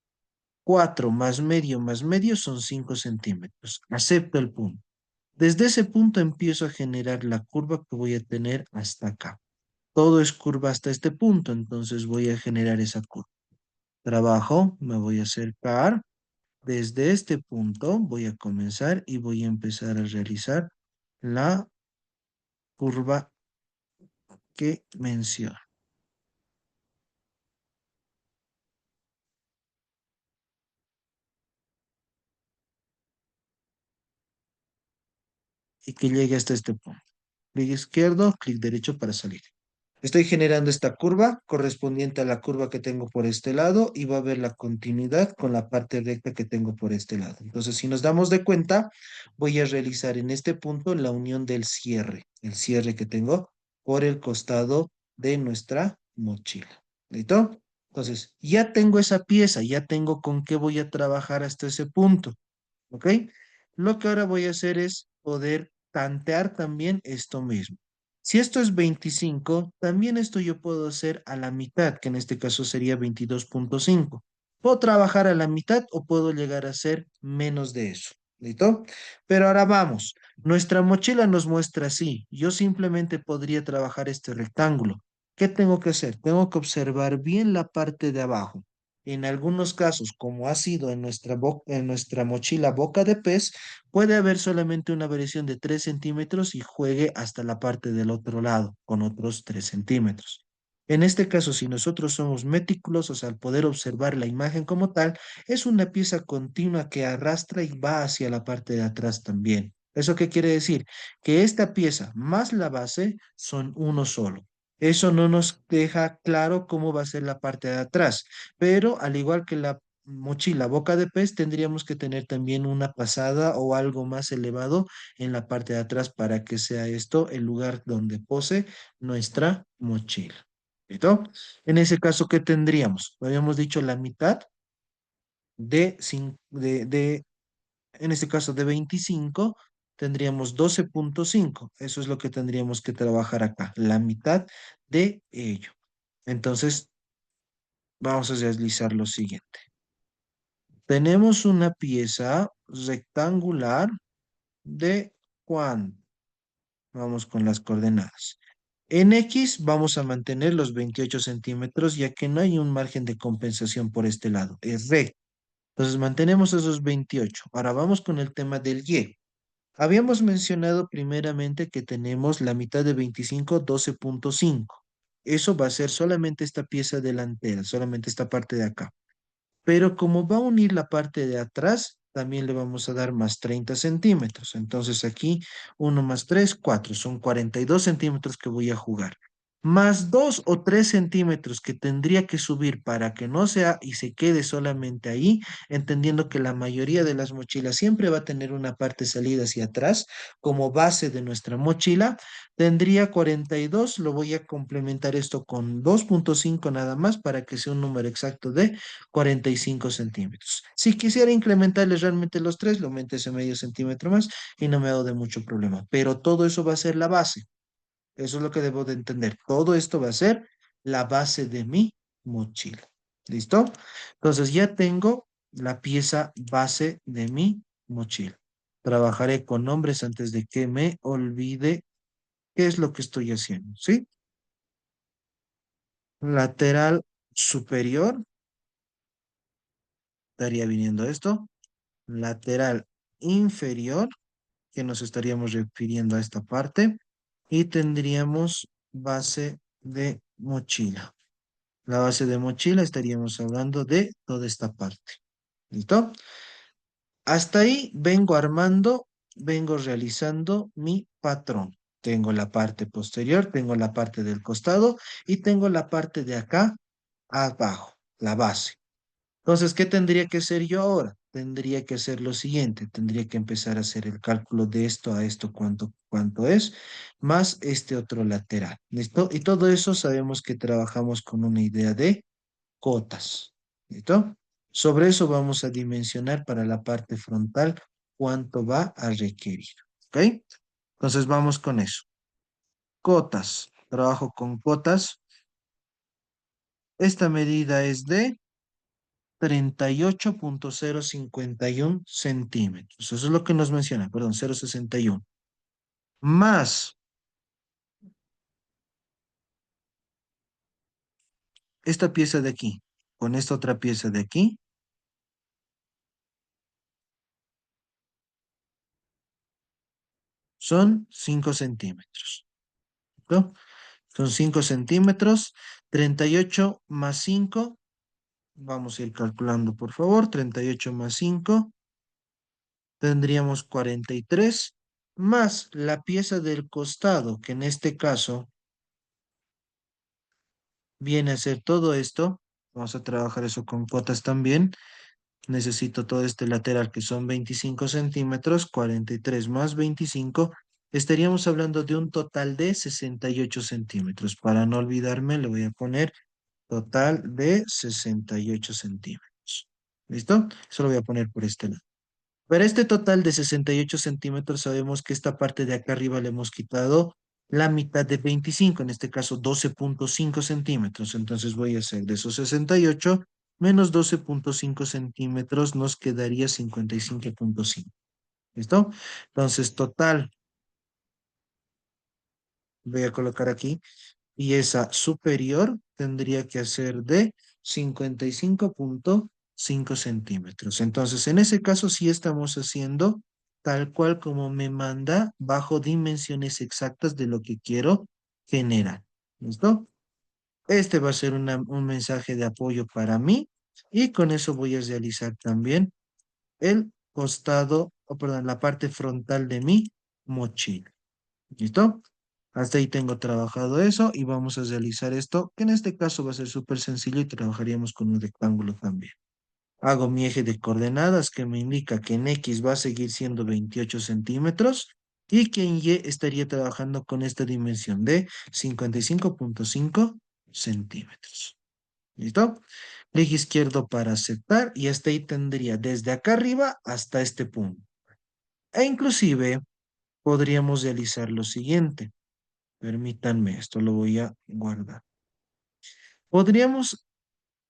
4 más medio son 5 centímetros. Acepto el punto. Desde ese punto empiezo a generar la curva que voy a tener hasta acá. Todo es curva hasta este punto, entonces voy a generar esa curva. Trabajo, me voy a acercar. Desde este punto voy a comenzar y voy a empezar a realizar la curva que menciono y que llegue hasta este punto. clic izquierdo, clic derecho para salir. Estoy generando esta curva correspondiente a la curva que tengo por este lado y va a haber la continuidad con la parte recta que tengo por este lado. Entonces, si nos damos de cuenta, voy a realizar en este punto la unión del cierre, el cierre que tengo por el costado de nuestra mochila. ¿Listo? Entonces, ya tengo esa pieza, ya tengo con qué voy a trabajar hasta ese punto. ¿Ok? Lo que ahora voy a hacer es poder tantear también esto mismo. Si esto es 25, también esto yo puedo hacer a la mitad, que en este caso sería 22,5. Puedo trabajar a la mitad o puedo llegar a ser menos de eso. ¿Listo? Pero ahora vamos. Nuestra mochila nos muestra así. Yo simplemente podría trabajar este rectángulo. ¿Qué tengo que hacer? Tengo que observar bien la parte de abajo. En algunos casos, como ha sido en en nuestra mochila boca de pez, puede haber solamente una variación de 3 centímetros y juegue hasta la parte del otro lado con otros 3 centímetros. En este caso, si nosotros somos meticulosos al poder observar la imagen como tal, es una pieza continua que arrastra y va hacia la parte de atrás también. ¿Eso qué quiere decir? Que esta pieza más la base son uno solo. Eso no nos deja claro cómo va a ser la parte de atrás, pero al igual que la mochila boca de pez, tendríamos que tener también una pasada o algo más elevado en la parte de atrás para que sea esto el lugar donde pose nuestra mochila. ¿Listo? En ese caso, ¿qué tendríamos? Habíamos dicho la mitad en este caso de 25, tendríamos 12,5. Eso es lo que tendríamos que trabajar acá, la mitad de ello. Entonces, vamos a realizar lo siguiente. Tenemos una pieza rectangular de ¿cuánto? Vamos con las coordenadas. En X vamos a mantener los 28 centímetros ya que no hay un margen de compensación por este lado. Es recto. Entonces mantenemos esos 28. Ahora vamos con el tema del Y. Habíamos mencionado primeramente que tenemos la mitad de 25, 12,5. Eso va a ser solamente esta pieza delantera, solamente esta parte de acá. Pero como va a unir la parte de atrás, también le vamos a dar más 30 centímetros. Entonces aquí 1 más 3, 4. Son 42 centímetros que voy a jugar. Más 2 o 3 centímetros que tendría que subir para que no sea y se quede solamente ahí, entendiendo que la mayoría de las mochilas siempre va a tener una parte salida hacia atrás como base de nuestra mochila. Tendría 42. Lo voy a complementar esto con 2,5 nada más para que sea un número exacto de 45 centímetros. Si quisiera incrementarle realmente los tres, lo aumento ese medio centímetro más y no me hago de mucho problema. Pero todo eso va a ser la base. Eso es lo que debo de entender. Todo esto va a ser la base de mi mochila. ¿Listo? Entonces ya tengo la pieza base de mi mochila. Trabajaré con nombres antes de que me olvide qué es lo que estoy haciendo. ¿Sí? Lateral superior, estaría viniendo esto. Lateral inferior, que nos estaríamos refiriendo a esta parte, y tendríamos base de mochila. La base de mochila estaríamos hablando de toda esta parte. ¿Listo? Hasta ahí vengo armando, vengo realizando mi patrón. Tengo la parte posterior, tengo la parte del costado y tengo la parte de acá abajo, la base. Entonces, ¿qué tendría que hacer yo ahora? Tendría que hacer lo siguiente, tendría que empezar a hacer el cálculo de esto a esto, cuánto es, más este otro lateral. ¿Listo? Y todo eso sabemos que trabajamos con una idea de cotas. ¿Listo? Sobre eso vamos a dimensionar para la parte frontal cuánto va a requerir. ¿Ok? Entonces vamos con eso. Cotas. Trabajo con cotas. Esta medida es de 38,051 centímetros. Eso es lo que nos menciona, perdón, 0,61. Más esta pieza de aquí, con esta otra pieza de aquí, son 5 centímetros. ¿No? Son 5 centímetros. 38 más 5. Vamos a ir calculando, por favor. 38 más 5. Tendríamos 43. más la pieza del costado, que en este caso viene a ser todo esto. Vamos a trabajar eso con cotas también. Necesito todo este lateral que son 25 centímetros, 43 más 25. Estaríamos hablando de un total de 68 centímetros. Para no olvidarme, le voy a poner total de 68 centímetros. ¿Listo? Eso lo voy a poner por este lado. Para este total de 68 centímetros, sabemos que esta parte de acá arriba le hemos quitado la mitad de 25, en este caso 12,5 centímetros. Entonces voy a hacer de esos 68 menos 12,5 centímetros, nos quedaría 55,5. ¿Listo? Entonces, total, voy a colocar aquí pieza superior tendría que ser de 55,5 centímetros. Entonces, en ese caso sí estamos haciendo tal cual como me manda, bajo dimensiones exactas de lo que quiero generar. ¿Listo? Este va a ser un mensaje de apoyo para mí y con eso voy a realizar también el costado, o perdón, la parte frontal de mi mochila. ¿Listo? Hasta ahí tengo trabajado eso y vamos a realizar esto, que en este caso va a ser súper sencillo y trabajaríamos con un rectángulo también. Hago mi eje de coordenadas que me indica que en X va a seguir siendo 28 centímetros y que en Y estaría trabajando con esta dimensión de 55,5 centímetros. ¿Listo? Clic izquierdo para aceptar y hasta ahí tendría desde acá arriba hasta este punto. E inclusive podríamos realizar lo siguiente. Permítanme, esto lo voy a guardar. Podríamos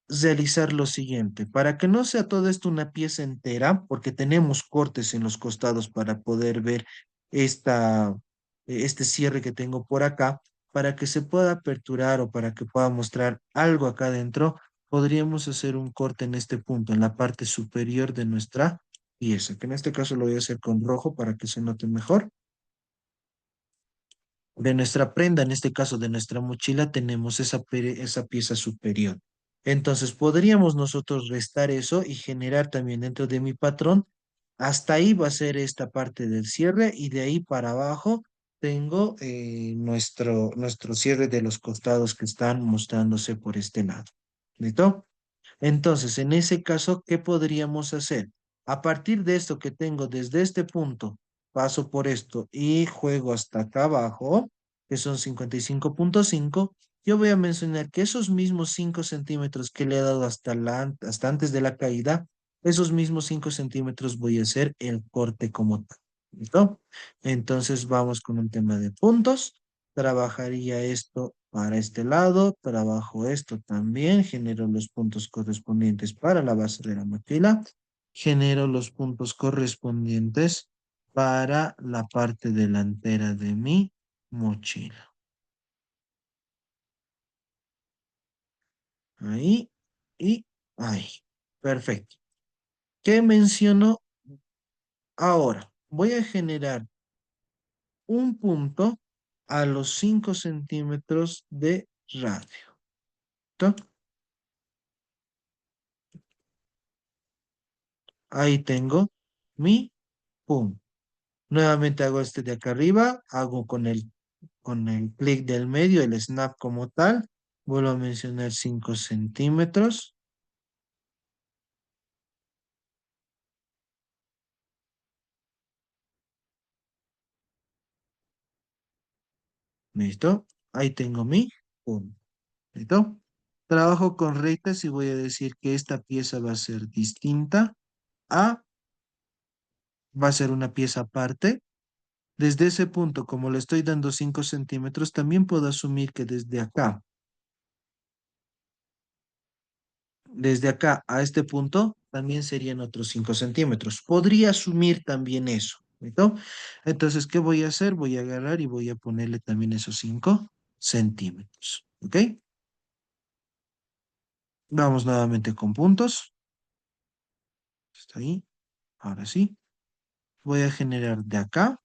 realizar lo siguiente, para que no sea todo esto una pieza entera, porque tenemos cortes en los costados para poder ver esta, este cierre que tengo por acá, para que se pueda aperturar o para que pueda mostrar algo acá adentro, podríamos hacer un corte en este punto, en la parte superior de nuestra pieza, que en este caso lo voy a hacer con rojo para que se note mejor. De nuestra prenda, en este caso de nuestra mochila, tenemos esa pieza superior. Entonces podríamos nosotros restar eso y generar también dentro de mi patrón. Hasta ahí va a ser esta parte del cierre y de ahí para abajo tengo nuestro cierre de los costados que están mostrándose por este lado. ¿Listo? Entonces, en ese caso, ¿qué podríamos hacer? A partir de esto que tengo desde este punto, paso por esto y juego hasta acá abajo, que son 55,5. Yo voy a mencionar que esos mismos 5 centímetros que le he dado hasta antes de la caída, esos mismos 5 centímetros voy a hacer el corte como tal. ¿Listo? Entonces vamos con un tema de puntos. Trabajaría esto para este lado, trabajo esto también, genero los puntos correspondientes para la base de la mochila, genero los puntos correspondientes para la parte delantera de mi mochila. Ahí y ahí. Perfecto. ¿Qué menciono ahora? Voy a generar un punto a los 5 centímetros de radio. ¿Listo? Ahí tengo mi punto. Nuevamente hago este de acá arriba, hago con el clic del medio, el snap como tal. Vuelvo a mencionar 5 centímetros. ¿Listo? Ahí tengo mi punto. ¿Listo? Trabajo con rectas y voy a decir que esta pieza va a ser distinta a, va a ser una pieza aparte. Desde ese punto, como le estoy dando 5 centímetros, también puedo asumir que desde acá a este punto también serían otros 5 centímetros. Podría asumir también eso, ¿listo? Entonces, ¿qué voy a hacer? Voy a agarrar y voy a ponerle también esos 5 centímetros, ¿ok? Vamos nuevamente con puntos. Está ahí. Ahora sí. Voy a generar de acá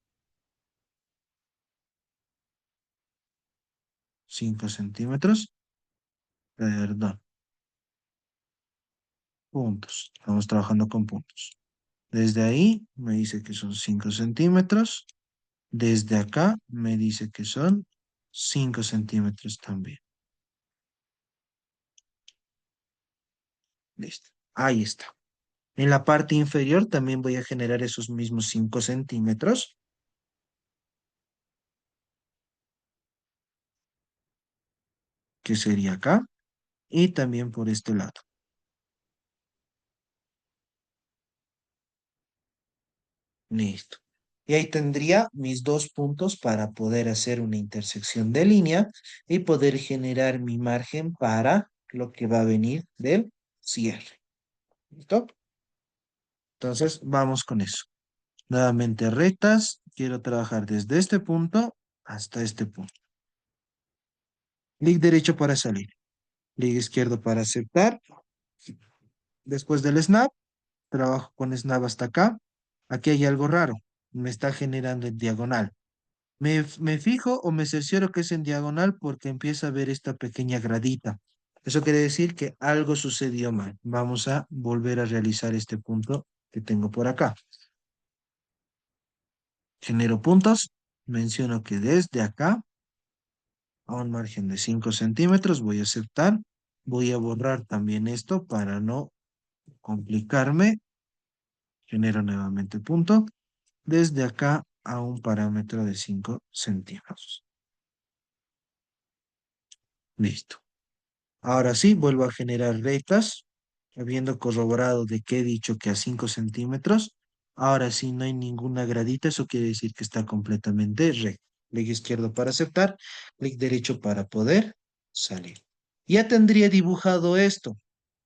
5 centímetros. Perdón, puntos. Estamos trabajando con puntos. Desde ahí me dice que son 5 centímetros. Desde acá me dice que son 5 centímetros también. Listo. Ahí está. En la parte inferior también voy a generar esos mismos 5 centímetros, que sería acá, y también por este lado. Listo. Y ahí tendría mis dos puntos para poder hacer una intersección de línea y poder generar mi margen para lo que va a venir del cierre. ¿Listo? Entonces, vamos con eso. Nuevamente rectas. Quiero trabajar desde este punto hasta este punto. Clic derecho para salir. Clic izquierdo para aceptar. Después del snap, trabajo con snap hasta acá. Aquí hay algo raro. Me está generando en diagonal. Me fijo o me cercioro que es en diagonal porque empieza a ver esta pequeña gradita. Eso quiere decir que algo sucedió mal. Vamos a volver a realizar este punto que tengo por acá. Genero puntos. Menciono que desde acá a un margen de 5 centímetros voy a aceptar. Voy a borrar también esto para no complicarme. Genero nuevamente punto. Desde acá a un parámetro de 5 centímetros. Listo. Ahora sí, vuelvo a generar rectas, habiendo corroborado de que he dicho que a 5 centímetros. Ahora sí, no hay ninguna gradita, eso quiere decir que está completamente recto. Clic izquierdo para aceptar, clic derecho para poder salir. Ya tendría dibujado esto,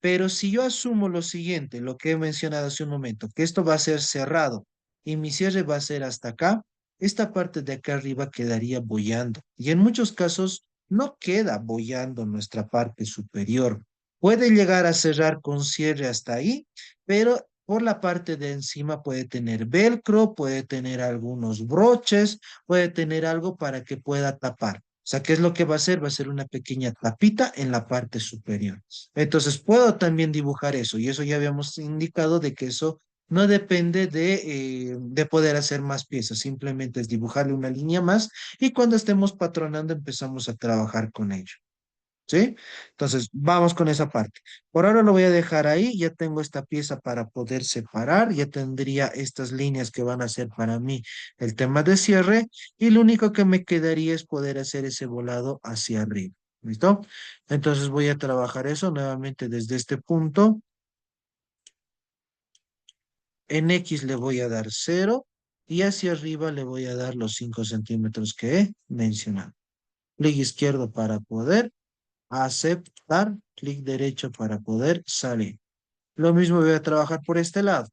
pero si yo asumo lo siguiente, lo que he mencionado hace un momento, que esto va a ser cerrado y mi cierre va a ser hasta acá, esta parte de acá arriba quedaría boyando. Y en muchos casos no queda boyando nuestra parte superior. Puede llegar a cerrar con cierre hasta ahí, pero por la parte de encima puede tener velcro, puede tener algunos broches, puede tener algo para que pueda tapar. O sea, ¿qué es lo que va a hacer? Va a ser una pequeña tapita en la parte superior. Entonces, puedo también dibujar eso, y eso ya habíamos indicado de que eso no depende de poder hacer más piezas, simplemente es dibujarle una línea más y cuando estemos patronando empezamos a trabajar con ello. ¿Sí? Entonces, vamos con esa parte. Por ahora lo voy a dejar ahí, ya tengo esta pieza para poder separar, ya tendría estas líneas que van a ser para mí el tema de cierre y lo único que me quedaría es poder hacer ese volado hacia arriba. ¿Listo? Entonces voy a trabajar eso nuevamente desde este punto. En X le voy a dar 0 y hacia arriba le voy a dar los 5 centímetros que he mencionado. Clic izquierdo para poder aceptar, clic derecho para poder salir. Lo mismo voy a trabajar por este lado.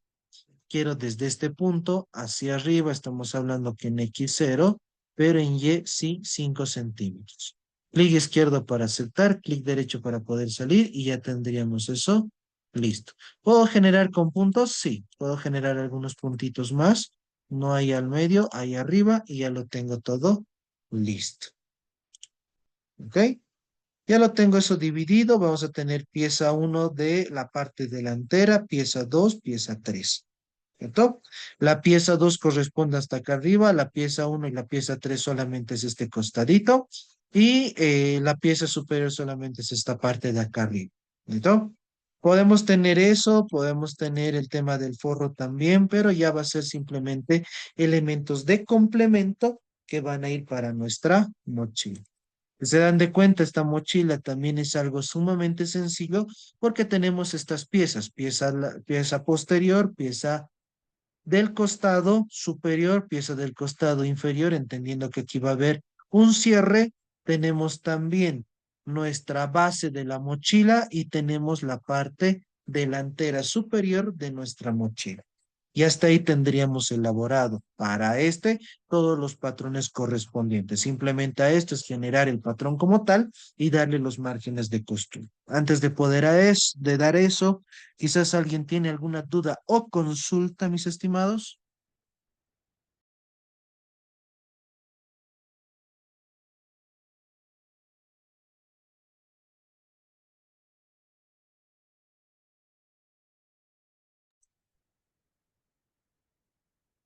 Quiero desde este punto hacia arriba, estamos hablando que en X0, pero en Y sí 5 centímetros. Clic izquierdo para aceptar, clic derecho para poder salir y ya tendríamos eso listo. ¿Puedo generar con puntos? Sí, puedo generar algunos puntitos más. No hay al medio, hay arriba y ya lo tengo todo listo. ¿Ok? Ya lo tengo eso dividido. Vamos a tener pieza uno de la parte delantera, pieza 2, pieza 3. ¿Cierto? La pieza 2 corresponde hasta acá arriba, la pieza uno y la pieza 3 solamente es este costadito y la pieza superior solamente es esta parte de acá arriba. ¿Listo? Podemos tener eso, podemos tener el tema del forro también, pero ya va a ser simplemente elementos de complemento que van a ir para nuestra mochila. Si se dan de cuenta, esta mochila también es algo sumamente sencillo porque tenemos estas piezas, pieza posterior, pieza del costado superior, pieza del costado inferior, entendiendo que aquí va a haber un cierre. Tenemos también nuestra base de la mochila y tenemos la parte delantera superior de nuestra mochila. Y hasta ahí tendríamos elaborado para este todos los patrones correspondientes. Simplemente a esto es generar el patrón como tal y darle los márgenes de costura. Antes de poder de dar eso, quizás alguien tiene alguna duda o consulta, mis estimados.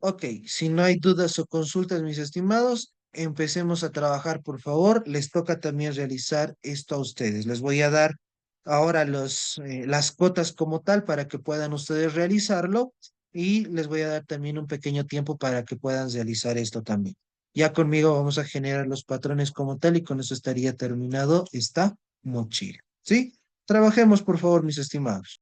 Ok, si no hay dudas o consultas, mis estimados, empecemos a trabajar, por favor. Les toca también realizar esto a ustedes. Les voy a dar ahora las cuotas como tal para que puedan ustedes realizarlo y les voy a dar también un pequeño tiempo para que puedan realizar esto también. Ya conmigo vamos a generar los patrones como tal y con eso estaría terminado esta mochila. ¿Sí? Trabajemos, por favor, mis estimados.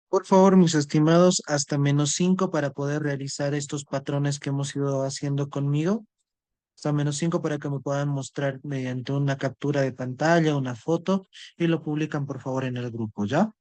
Por favor, mis estimados, hasta -5 para poder realizar estos patrones que hemos ido haciendo conmigo. Hasta -5 para que me puedan mostrar mediante una captura de pantalla, una foto y lo publican por favor en el grupo, ¿ya?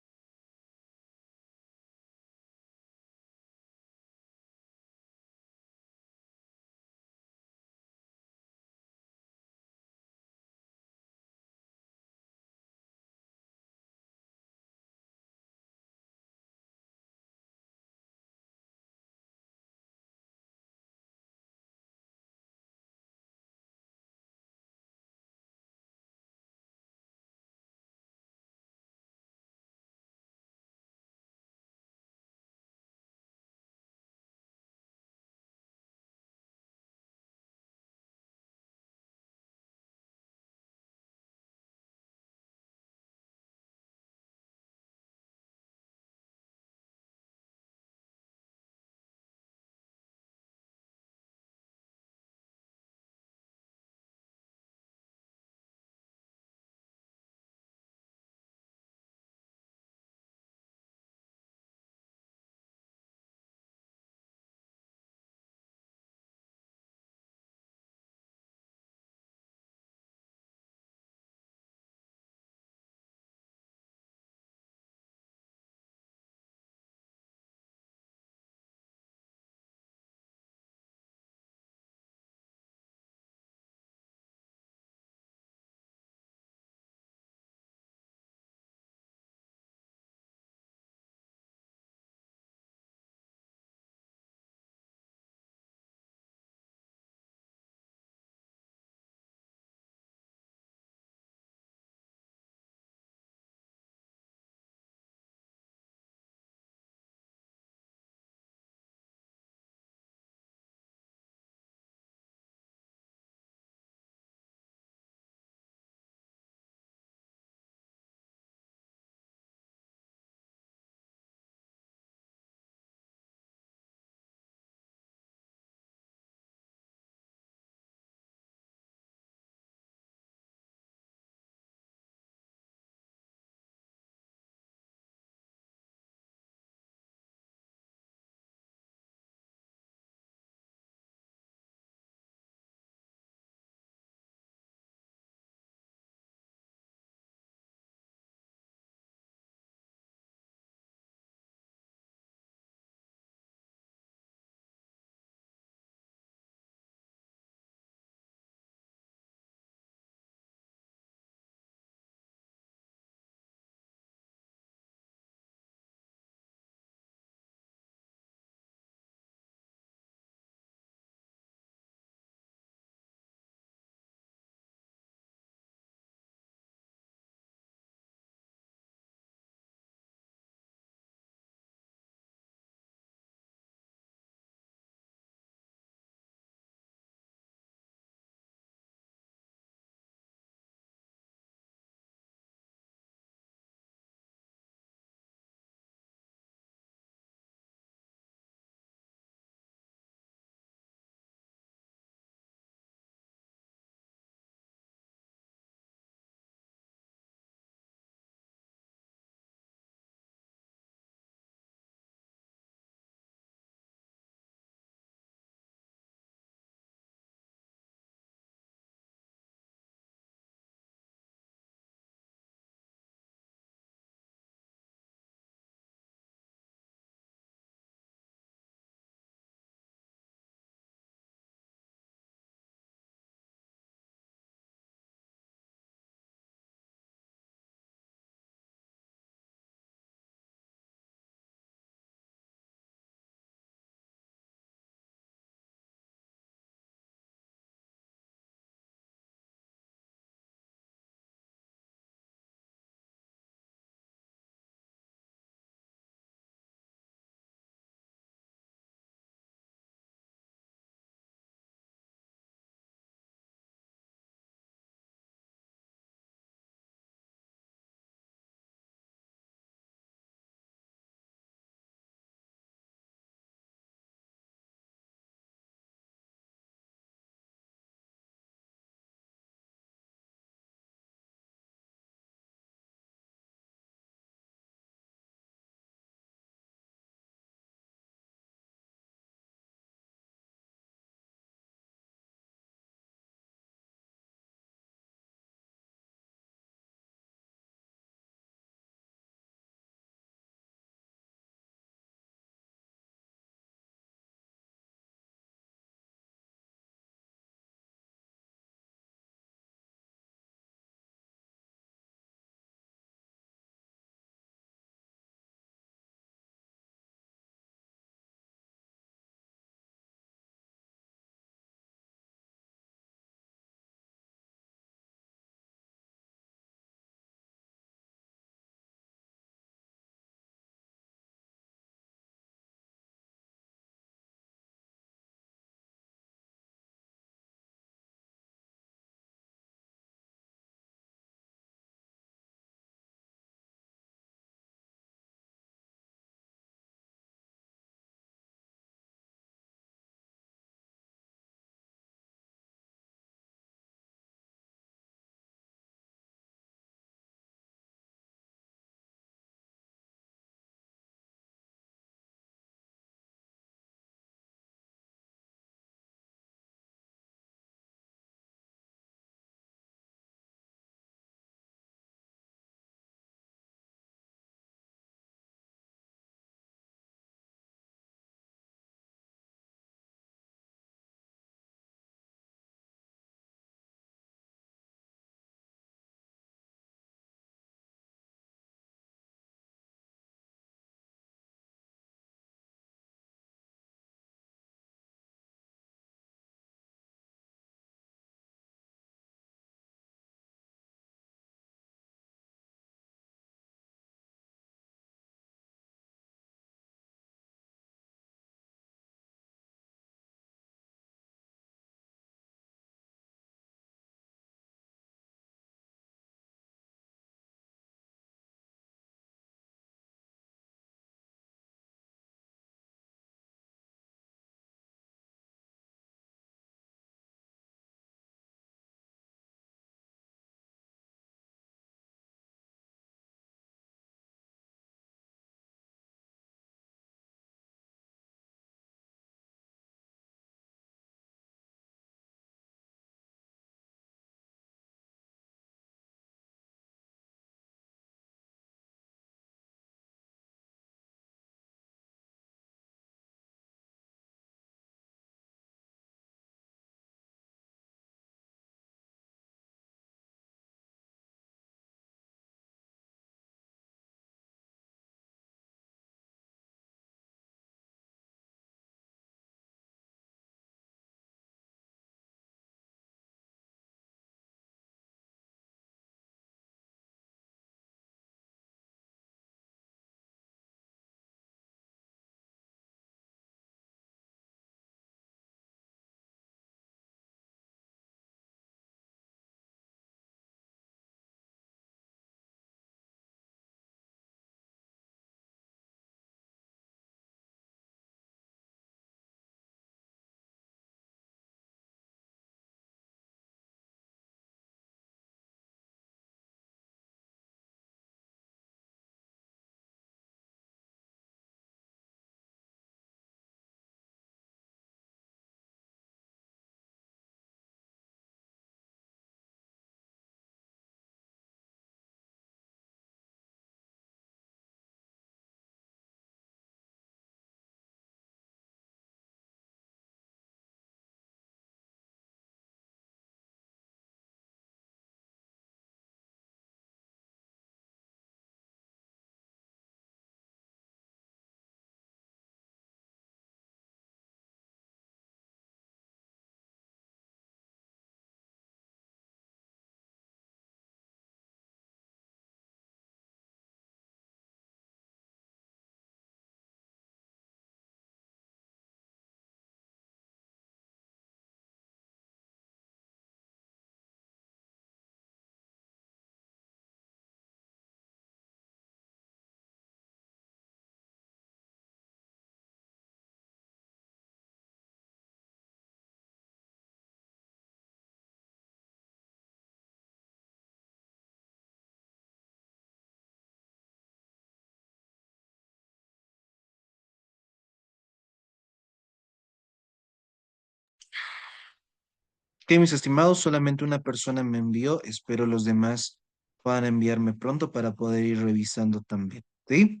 Ok, mis estimados, solamente una persona me envió. Espero los demás puedan enviarme pronto para poder ir revisando también. ¿Sí?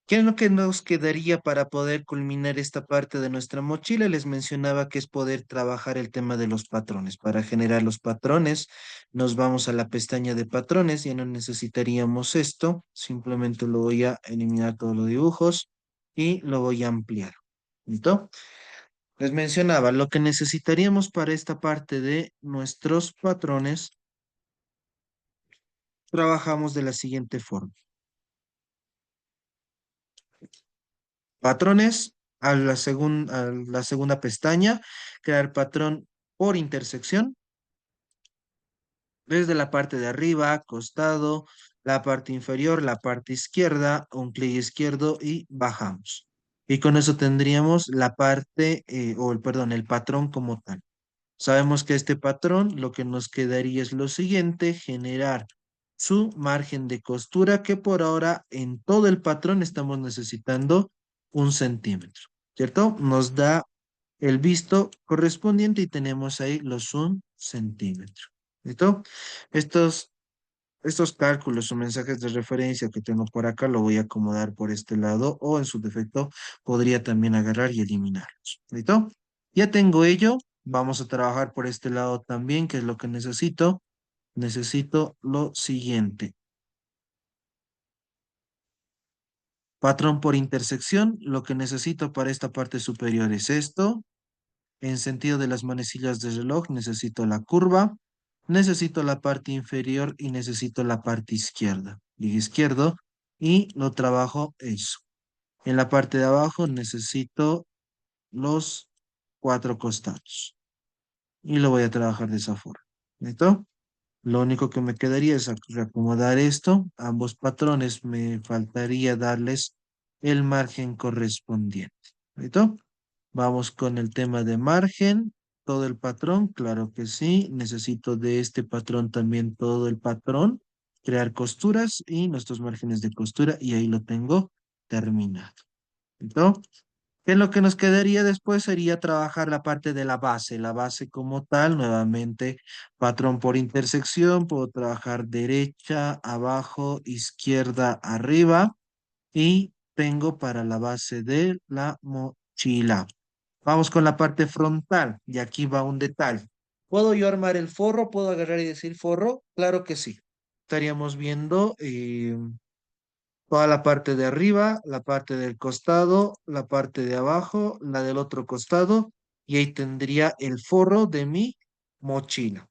¿Qué es lo que nos quedaría para poder culminar esta parte de nuestra mochila? Les mencionaba que es poder trabajar el tema de los patrones. Para generar los patrones, nos vamos a la pestaña de patrones. Ya no necesitaríamos esto. Simplemente lo voy a eliminar todos los dibujos y lo voy a ampliar. ¿Listo? Les mencionaba, lo que necesitaríamos para esta parte de nuestros patrones, trabajamos de la siguiente forma. Patrones, a la segunda pestaña, crear patrón por intersección, desde la parte de arriba, costado, la parte inferior, la parte izquierda, un clic izquierdo y bajamos. Y con eso tendríamos la parte, perdón, el patrón como tal. Sabemos que este patrón lo que nos quedaría es lo siguiente, generar su margen de costura que por ahora en todo el patrón estamos necesitando 1 centímetro, ¿cierto? Nos da el visto correspondiente y tenemos ahí los 1 centímetro, ¿listo? Estos, estos cálculos o mensajes de referencia que tengo por acá lo voy a acomodar por este lado o en su defecto podría también agarrar y eliminarlos. ¿Listo? Ya tengo ello. Vamos a trabajar por este lado también, que es lo que necesito. Necesito lo siguiente. Patrón por intersección. Lo que necesito para esta parte superior es esto. En sentido de las manecillas del reloj necesito la curva. Necesito la parte inferior y necesito la parte izquierda. Clic izquierdo y lo trabajo eso. En la parte de abajo necesito los 4 costados y lo voy a trabajar de esa forma. ¿Listo? Lo único que me quedaría es reacomodar esto. Ambos patrones me faltaría darles el margen correspondiente. ¿Listo? Vamos con el tema de margen. Todo el patrón, claro que sí. Necesito de este patrón también todo el patrón. Crear costuras y nuestros márgenes de costura y ahí lo tengo terminado. ¿Listo? Que lo que nos quedaría después sería trabajar la parte de la base como tal, nuevamente patrón por intersección, puedo trabajar derecha, abajo, izquierda, arriba y tengo para la base de la mochila. Vamos con la parte frontal y aquí va un detalle. ¿Puedo yo armar el forro? ¿Puedo agarrar y decir forro? Claro que sí. Estaríamos viendo toda la parte de arriba, la parte del costado, la parte de abajo, la del otro costado, y ahí tendría el forro de mi mochila.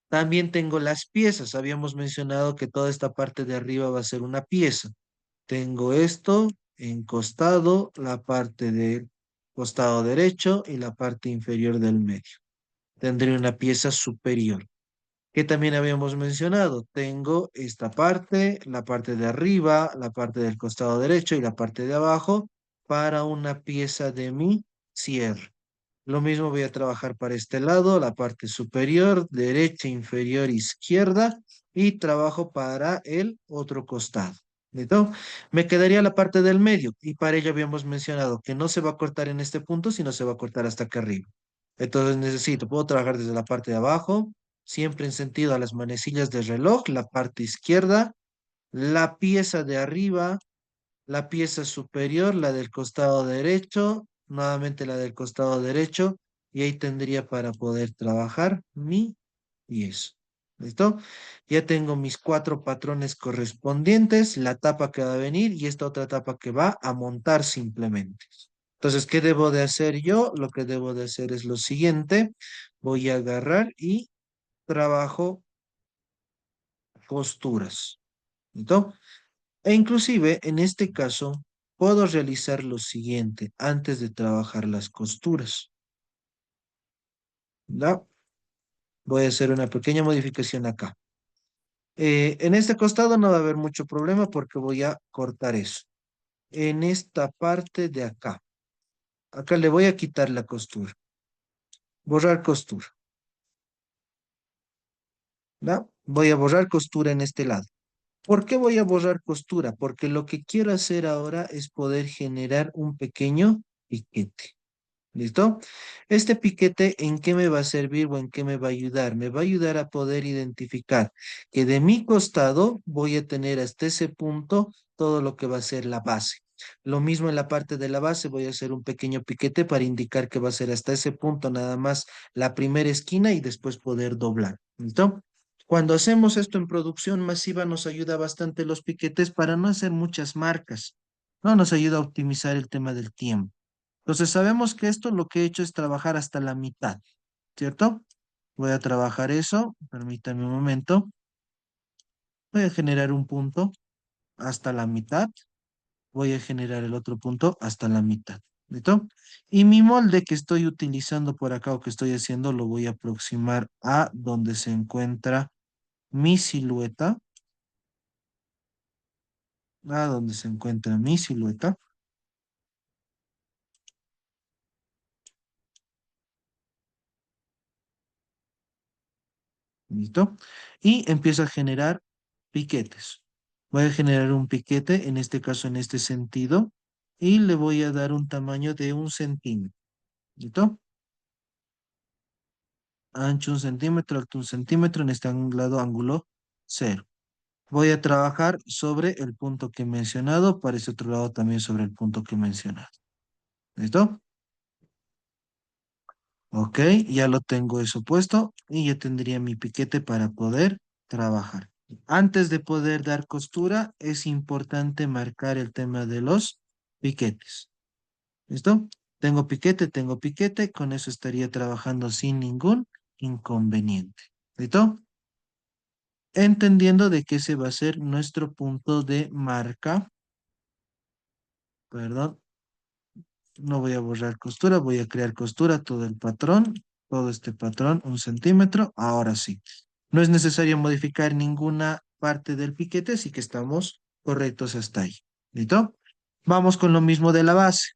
También tengo las piezas. Habíamos mencionado que toda esta parte de arriba va a ser una pieza. Tengo esto en costado, la parte del costado derecho y la parte inferior del medio. Tendré una pieza superior que también habíamos mencionado. Tengo esta parte, la parte de arriba, la parte del costado derecho y la parte de abajo para una pieza de mi cierre. Lo mismo voy a trabajar para este lado, la parte superior, derecha, inferior, izquierda y trabajo para el otro costado. ¿Listo? Me quedaría la parte del medio y para ello habíamos mencionado que no se va a cortar en este punto, sino se va a cortar hasta acá arriba. Entonces puedo trabajar desde la parte de abajo, siempre en sentido a las manecillas del reloj, la parte izquierda, la pieza de arriba, la pieza superior, la del costado derecho, nuevamente la del costado derecho, y ahí tendría para poder trabajar mi 10. ¿Listo? Ya tengo mis 4 patrones correspondientes, la tapa que va a venir y esta otra tapa que va a montar simplemente. Entonces, ¿qué debo de hacer yo? Lo que debo de hacer es lo siguiente. Voy a agarrar y trabajo costuras. ¿Listo? E inclusive en este caso puedo realizar lo siguiente antes de trabajar las costuras. ¿Ya? Voy a hacer una pequeña modificación acá. En este costado no va a haber mucho problema porque voy a cortar eso. En esta parte de acá, acá le voy a quitar la costura. Borrar costura. ¿Ya? Voy a borrar costura en este lado. ¿Por qué voy a borrar costura? Porque lo que quiero hacer ahora es poder generar un pequeño piquete. ¿Listo? Este piquete, ¿en qué me va a servir o en qué me va a ayudar? Me va a ayudar a poder identificar que de mi costado voy a tener hasta ese punto todo lo que va a ser la base. Lo mismo en la parte de la base, voy a hacer un pequeño piquete para indicar que va a ser hasta ese punto nada más la primera esquina y después poder doblar. ¿Listo? Cuando hacemos esto en producción masiva nos ayuda bastante los piquetes para no hacer muchas marcas. No nos ayuda a optimizar el tema del tiempo. Entonces sabemos que esto lo que he hecho es trabajar hasta la mitad, ¿cierto? Voy a trabajar eso, permítame un momento. Voy a generar un punto hasta la mitad, voy a generar el otro punto hasta la mitad, ¿listo? Y mi molde que estoy utilizando por acá o que estoy haciendo lo voy a aproximar a donde se encuentra mi silueta, a donde se encuentra mi silueta, ¿listo? Y empiezo a generar piquetes. Voy a generar un piquete, en este caso en este sentido, y le voy a dar un tamaño de 1 centímetro. ¿Listo? Ancho 1 centímetro, alto 1 centímetro, en este lado ángulo 0. Voy a trabajar sobre el punto que he mencionado, para ese otro lado también sobre el punto que he mencionado. ¿Listo? Ok, ya lo tengo eso puesto y ya tendría mi piquete para poder trabajar. Antes de poder dar costura, es importante marcar el tema de los piquetes. ¿Listo? Tengo piquete, con eso estaría trabajando sin ningún inconveniente. ¿Listo? Entendiendo de que ese va a ser nuestro punto de marca. Perdón, no voy a borrar costura, voy a crear costura, todo el patrón, todo este patrón, 1 centímetro. Ahora sí. No es necesario modificar ninguna parte del piquete, así que estamos correctos hasta ahí. ¿Listo? Vamos con lo mismo de la base.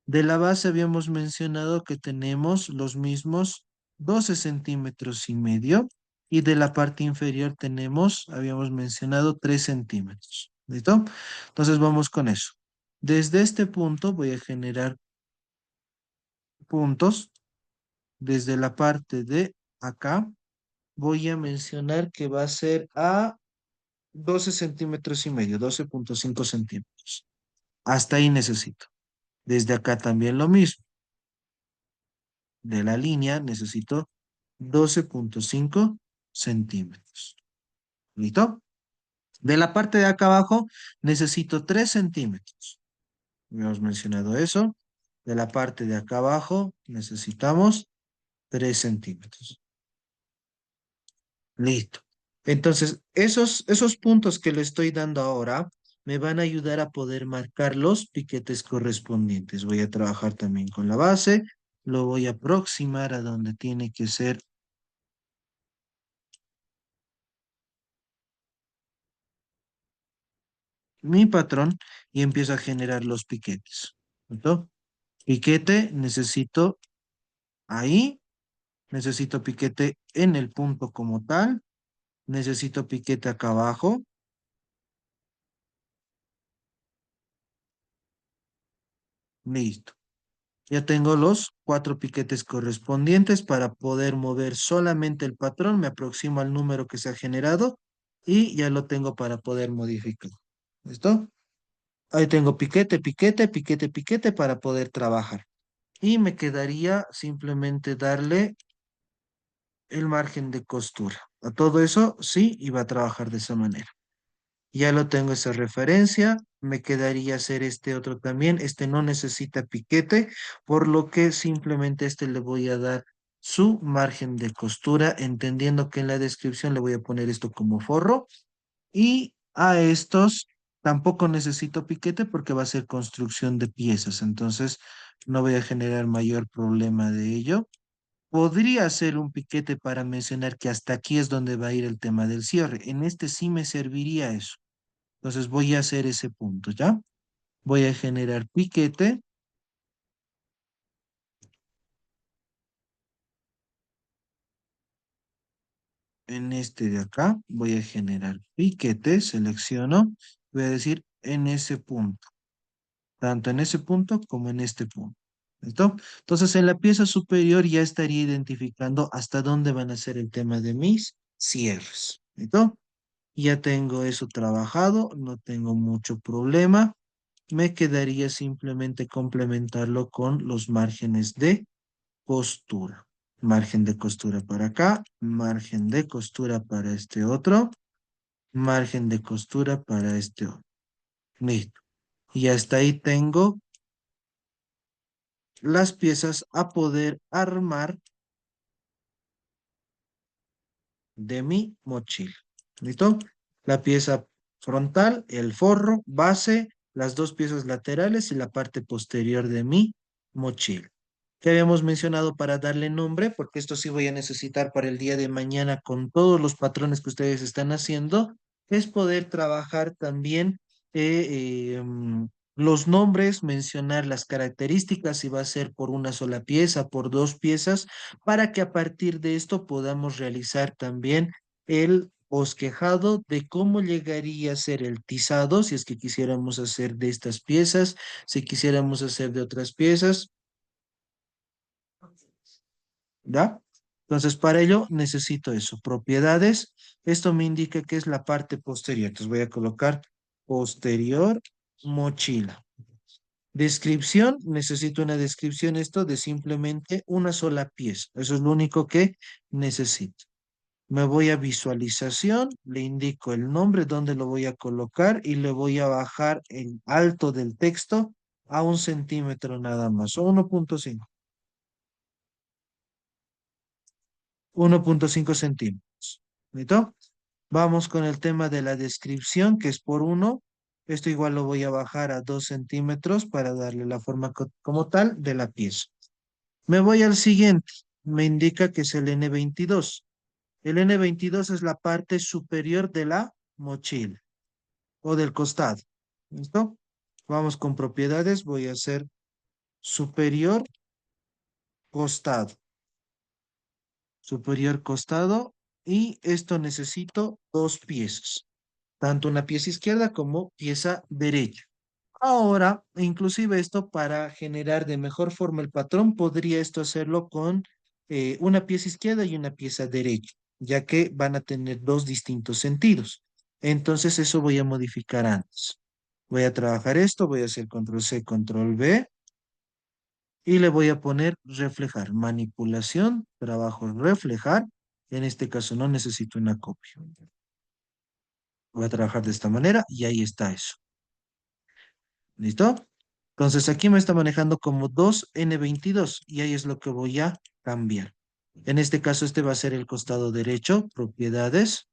De la base habíamos mencionado que tenemos los mismos 12,5 centímetros y de la parte inferior tenemos, habíamos mencionado 3 centímetros. ¿Listo? Entonces vamos con eso. Desde este punto voy a generar puntos. Desde la parte de acá voy a mencionar que va a ser a 12,5 centímetros, 12,5 centímetros. Hasta ahí necesito. Desde acá también lo mismo. De la línea necesito 12,5 centímetros. ¿Listo? De la parte de acá abajo necesito 3 centímetros. Hemos mencionado eso. De la parte de acá abajo necesitamos 3 centímetros. Listo. Entonces, esos puntos que le estoy dando ahora me van a ayudar a poder marcar los piquetes correspondientes. Voy a trabajar también con la base. Lo voy a aproximar a donde tiene que ser mi patrón y empiezo a generar los piquetes. ¿Listo? Piquete necesito ahí, necesito piquete en el punto como tal, necesito piquete acá abajo, listo. Ya tengo los 4 piquetes correspondientes para poder mover solamente el patrón, me aproximo al número que se ha generado y ya lo tengo para poder modificar. ¿Listo? Ahí tengo piquete, piquete, piquete, piquete para poder trabajar. Y me quedaría simplemente darle el margen de costura. A todo eso sí iba a trabajar de esa manera. Ya lo tengo esa referencia, me quedaría hacer este otro también. Este no necesita piquete, por lo que simplemente este le voy a dar su margen de costura, entendiendo que en la descripción le voy a poner esto como forro. Y a estos tampoco necesito piquete porque va a ser construcción de piezas, entonces no voy a generar mayor problema de ello. Podría hacer un piquete para mencionar que hasta aquí es donde va a ir el tema del cierre. En este sí me serviría eso. Entonces voy a hacer ese punto, ¿ya? Voy a generar piquete. En este de acá voy a generar piquete, selecciono. Voy a decir en ese punto, tanto en ese punto como en este punto. ¿Listo? Entonces en la pieza superior ya estaría identificando hasta dónde van a ser el tema de mis cierres. ¿Listo? Ya tengo eso trabajado, no tengo mucho problema. Me quedaría simplemente complementarlo con los márgenes de costura. Margen de costura para acá, margen de costura para este otro, margen de costura para este otro. Listo. Y hasta ahí tengo las piezas a poder armar de mi mochila. ¿Listo? La pieza frontal, el forro, base, las dos piezas laterales y la parte posterior de mi mochila. ¿Qué habíamos mencionado para darle nombre? Porque esto sí voy a necesitar para el día de mañana con todos los patrones que ustedes están haciendo, es poder trabajar también los nombres, mencionar las características, si va a ser por una sola pieza, por dos piezas, para que a partir de esto podamos realizar también el bosquejado de cómo llegaría a ser el tizado, si es que quisiéramos hacer de estas piezas, si quisiéramos hacer de otras piezas, ¿ya? Entonces, para ello necesito eso, propiedades. Esto me indica que es la parte posterior. Entonces voy a colocar posterior mochila. Descripción, necesito una descripción esto de simplemente una sola pieza. Eso es lo único que necesito. Me voy a visualización, le indico el nombre, dónde lo voy a colocar y le voy a bajar el alto del texto a 1 centímetro nada más, o 1,5, 1,5 centímetros. ¿Listo? Vamos con el tema de la descripción, que es por 1. Esto igual lo voy a bajar a 2 centímetros para darle la forma como tal de la pieza. Me voy al siguiente. Me indica que es el N22. El N22 es la parte superior de la mochila o del costado. ¿Listo? Vamos con propiedades. Voy a hacer superior costado. Superior costado. Y esto necesito dos piezas. Tanto una pieza izquierda como pieza derecha. Ahora, inclusive esto para generar de mejor forma el patrón, podría esto hacerlo con una pieza izquierda y una pieza derecha, ya que van a tener dos distintos sentidos. Entonces eso voy a modificar antes. Voy a trabajar esto, voy a hacer control C, control V y le voy a poner reflejar, manipulación, trabajo reflejar. En este caso no necesito una copia. Voy a trabajar de esta manera y ahí está eso. ¿Listo? Entonces aquí me está manejando como 2N22 y ahí es lo que voy a cambiar. En este caso este va a ser el costado derecho, propiedades,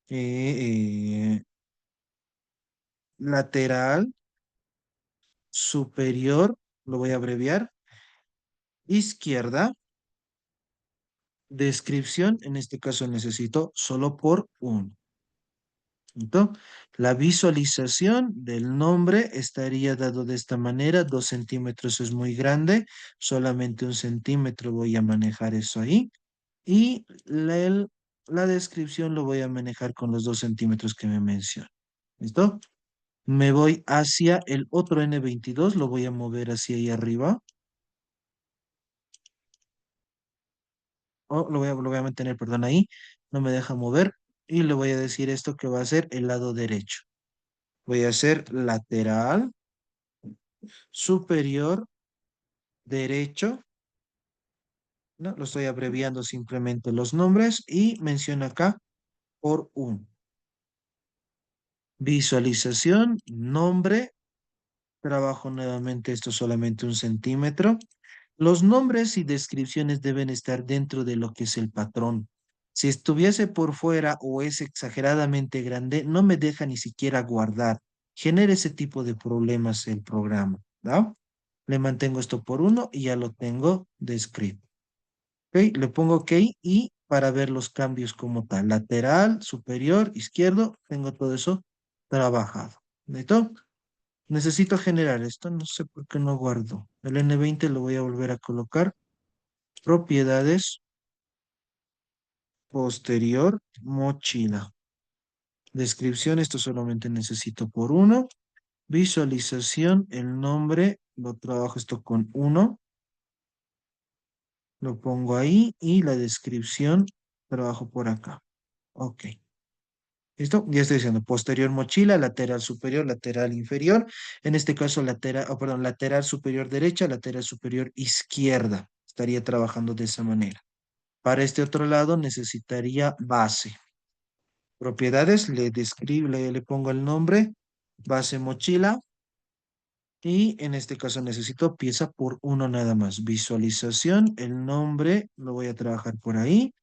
eh, lateral, superior, lo voy a abreviar, izquierda, descripción, en este caso necesito solo por uno. ¿Listo? La visualización del nombre estaría dado de esta manera, 2 centímetros es muy grande, solamente 1 centímetro voy a manejar eso ahí. Y la descripción lo voy a manejar con los 2 centímetros que me menciona. ¿Listo? Me voy hacia el otro N22, lo voy a mover hacia ahí arriba. O lo voy a mantener, perdón, ahí. No me deja mover. Y le voy a decir esto que va a ser el lado derecho. Voy a hacer lateral, superior, derecho. No, lo estoy abreviando simplemente los nombres y menciono acá por un. Visualización, nombre. Trabajo nuevamente esto solamente 1 centímetro. Los nombres y descripciones deben estar dentro de lo que es el patrón. Si estuviese por fuera o es exageradamente grande, no me deja ni siquiera guardar. Genera ese tipo de problemas el programa, ¿no? Le mantengo esto por 1 y ya lo tengo descrito. ¿Ok? Le pongo OK y para ver los cambios como tal. Lateral, superior, izquierdo, tengo todo eso trabajado. ¿Listo? Necesito generar esto, no sé por qué no guardo. El N20 lo voy a volver a colocar. Propiedades, posterior, mochila. Descripción, esto solamente necesito por uno. Visualización, el nombre, lo trabajo esto con uno, lo pongo ahí y la descripción, trabajo por acá. Ok. ¿Listo? Ya estoy diciendo posterior mochila, lateral superior, lateral inferior. En este caso, lateral, perdón, lateral superior derecha, lateral superior izquierda. Estaría trabajando de esa manera. Para este otro lado necesitaría base. Propiedades, le pongo el nombre, base mochila. Y en este caso necesito pieza por uno nada más. Visualización, el nombre, lo voy a trabajar por ahí.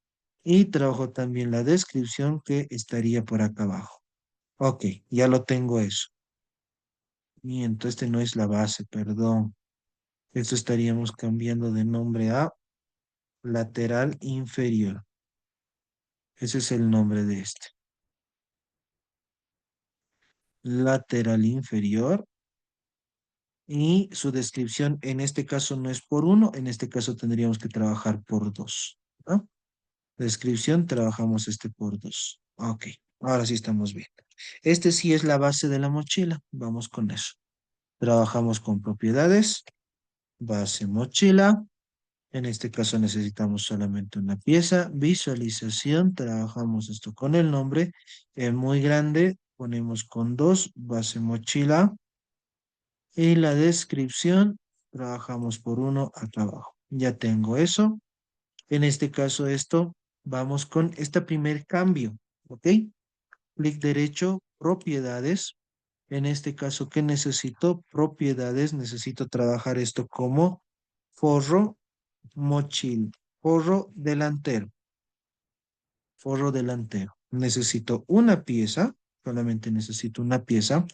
Y trabajo también la descripción que estaría por acá abajo. Ok, ya lo tengo eso. Miento, este no es la base, perdón. Esto estaríamos cambiando de nombre a lateral inferior. Ese es el nombre de este. Lateral inferior. Y su descripción en este caso no es por uno, en este caso tendríamos que trabajar por dos. ¿No? Descripción, trabajamos este por dos. Ok, ahora sí estamos bien. Este sí es la base de la mochila. Vamos con eso. Trabajamos con propiedades, base mochila. En este caso necesitamos solamente una pieza. Visualización, trabajamos esto con el nombre. Muy grande, ponemos con dos, base mochila. Y la descripción, trabajamos por uno acá abajo. Ya tengo eso. En este caso esto, vamos con este primer cambio. ¿Ok? Clic derecho, propiedades. En este caso, ¿qué necesito? Propiedades. Necesito trabajar esto como forro mochila. Forro delantero. Forro delantero. Necesito una pieza, solamente necesito una pieza.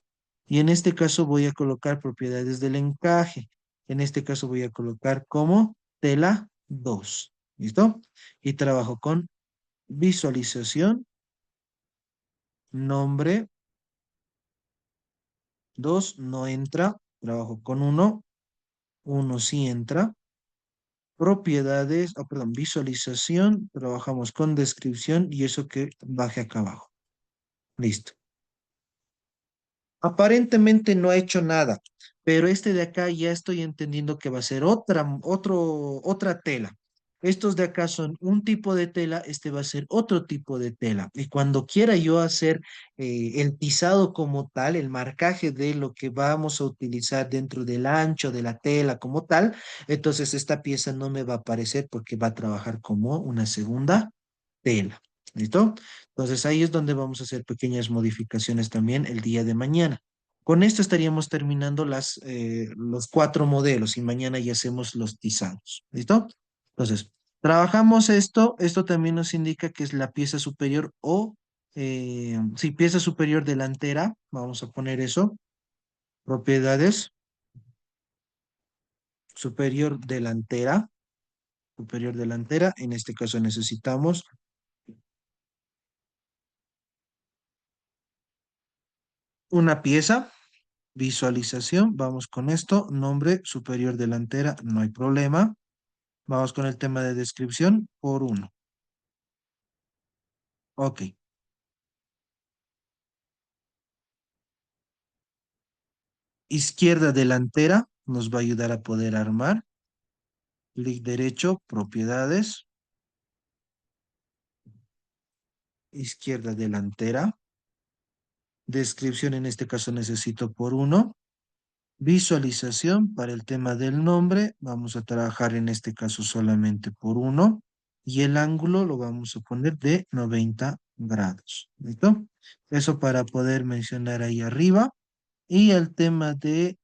Y en este caso voy a colocar propiedades del encaje. En este caso voy a colocar como tela 2. ¿Listo? Y trabajo con visualización, nombre 2 no entra. Trabajo con uno sí entra. Propiedades, perdón, visualización, trabajamos con descripción y eso que baje acá abajo. Listo. Aparentemente no ha hecho nada, pero este de acá ya estoy entendiendo que va a ser otra tela. Estos de acá son un tipo de tela, este va a ser otro tipo de tela. Y cuando quiera yo hacer el tizado como tal, el marcaje de lo que vamos a utilizar dentro del ancho de la tela como tal, entonces esta pieza no me va a aparecer porque va a trabajar como una segunda tela. ¿Listo? Entonces ahí es donde vamos a hacer pequeñas modificaciones también el día de mañana. Con esto estaríamos terminando los cuatro modelos y mañana ya hacemos los tizados. ¿Listo? Entonces, trabajamos esto. Esto también nos indica que es la pieza superior o, sí, pieza superior delantera. Vamos a poner eso. Propiedades, superior delantera. Superior delantera. En este caso necesitamos una pieza. Visualización, vamos con esto. Nombre superior delantera, no hay problema. Vamos con el tema de descripción por uno. Ok. Izquierda delantera nos va a ayudar a poder armar. Clic derecho, propiedades. Izquierda delantera. Descripción en este caso necesito por uno. Visualización para el tema del nombre. Vamos a trabajar en este caso solamente por uno. Y el ángulo lo vamos a poner de 90 grados. ¿Listo? Eso para poder mencionar ahí arriba. Y el tema de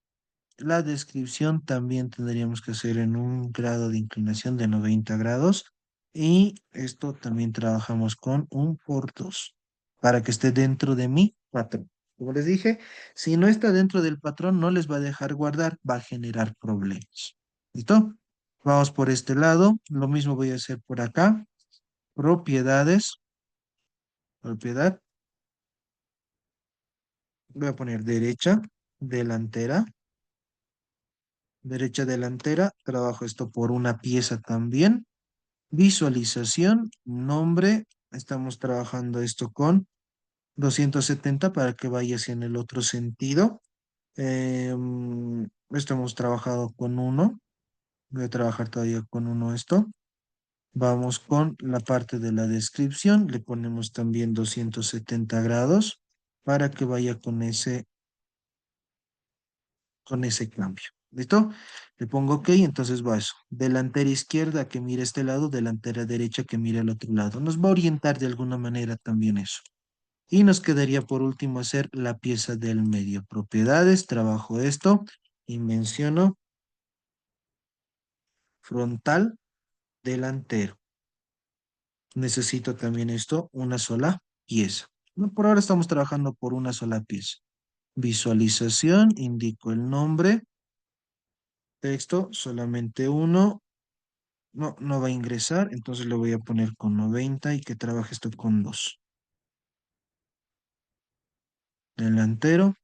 la descripción también tendríamos que hacer en un grado de inclinación de 90 grados. Y esto también trabajamos con un por 2 para que esté dentro de mi patrón. Como les dije, si no está dentro del patrón, no les va a dejar guardar, va a generar problemas. ¿Listo? Vamos por este lado. Lo mismo voy a hacer por acá. Propiedades. Propiedad. Voy a poner derecha, delantera. Derecha delantera. Trabajo esto por una pieza también. Visualización, nombre. Estamos trabajando esto con 270 para que vaya hacia en el otro sentido. Esto hemos trabajado con uno. Voy a trabajar todavía con uno esto. Vamos con la parte de la descripción. Le ponemos también 270 grados para que vaya con ese cambio. ¿Listo? Le pongo OK, entonces va eso. Delantera izquierda que mire este lado, delantera derecha que mire al otro lado. Nos va a orientar de alguna manera también eso. Y nos quedaría por último hacer la pieza del medio. Propiedades, trabajo esto y menciono frontal delantero. Necesito también esto, una sola pieza. No, por ahora estamos trabajando por una sola pieza. Visualización, indico el nombre, texto, solamente uno. No, no va a ingresar, entonces le voy a poner con 90 y que trabaje esto con 2. Delantero,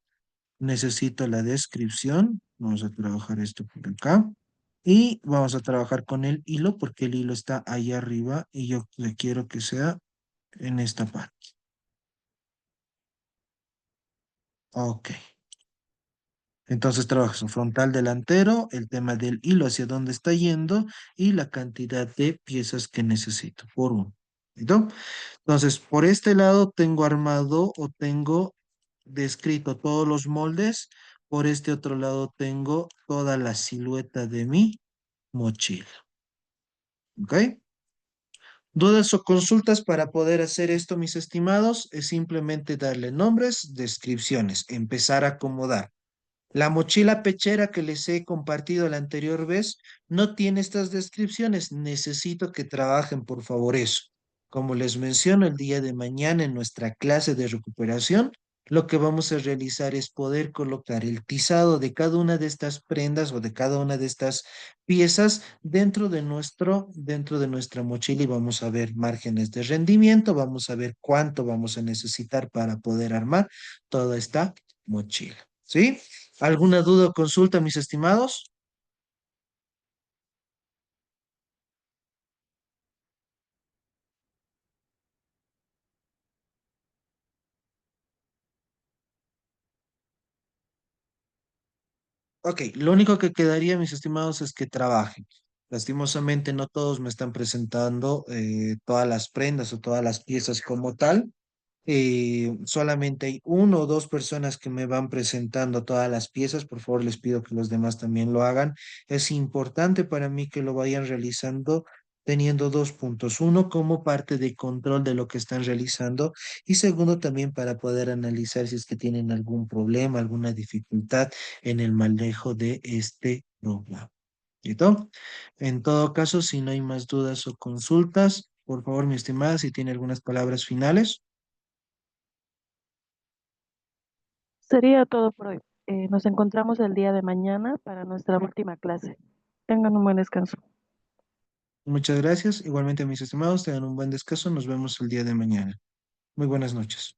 necesito la descripción. Vamos a trabajar esto por acá. Y vamos a trabajar con el hilo porque el hilo está ahí arriba y yo le quiero que sea en esta parte. Ok. Entonces trabajas un frontal delantero, el tema del hilo hacia dónde está yendo y la cantidad de piezas que necesito por uno. ¿Listo? Entonces, por este lado tengo armado o tengo descrito todos los moldes. Por este otro lado tengo toda la silueta de mi mochila. ¿Ok? ¿Dudas o consultas para poder hacer esto, mis estimados? Es simplemente darle nombres, descripciones, empezar a acomodar. La mochila pechera que les he compartido la anterior vez no tiene estas descripciones. Necesito que trabajen, por favor, eso. Como les menciono, el día de mañana en nuestra clase de recuperación, lo que vamos a realizar es poder colocar el tizado de cada una de estas prendas o de cada una de estas piezas dentro de nuestra mochila y vamos a ver márgenes de rendimiento, vamos a ver cuánto vamos a necesitar para poder armar toda esta mochila. ¿Sí? ¿Alguna duda o consulta, mis estimados? Ok, lo único que quedaría, mis estimados, es que trabajen. Lastimosamente, no todos me están presentando todas las prendas o todas las piezas como tal. Solamente hay uno o dos personas que me van presentando todas las piezas. Por favor, les pido que los demás también lo hagan. Es importante para mí que lo vayan realizando teniendo dos puntos. Uno, como parte de control de lo que están realizando y segundo, también para poder analizar si es que tienen algún problema, alguna dificultad en el manejo de este programa. ¿Listo? En todo caso, si no hay más dudas o consultas, por favor, mi estimada, si tiene algunas palabras finales. Sería todo por hoy. Nos encontramos el día de mañana para nuestra última clase. Tengan un buen descanso. Muchas gracias. Igualmente, mis estimados, tengan un buen descanso. Nos vemos el día de mañana. Muy buenas noches.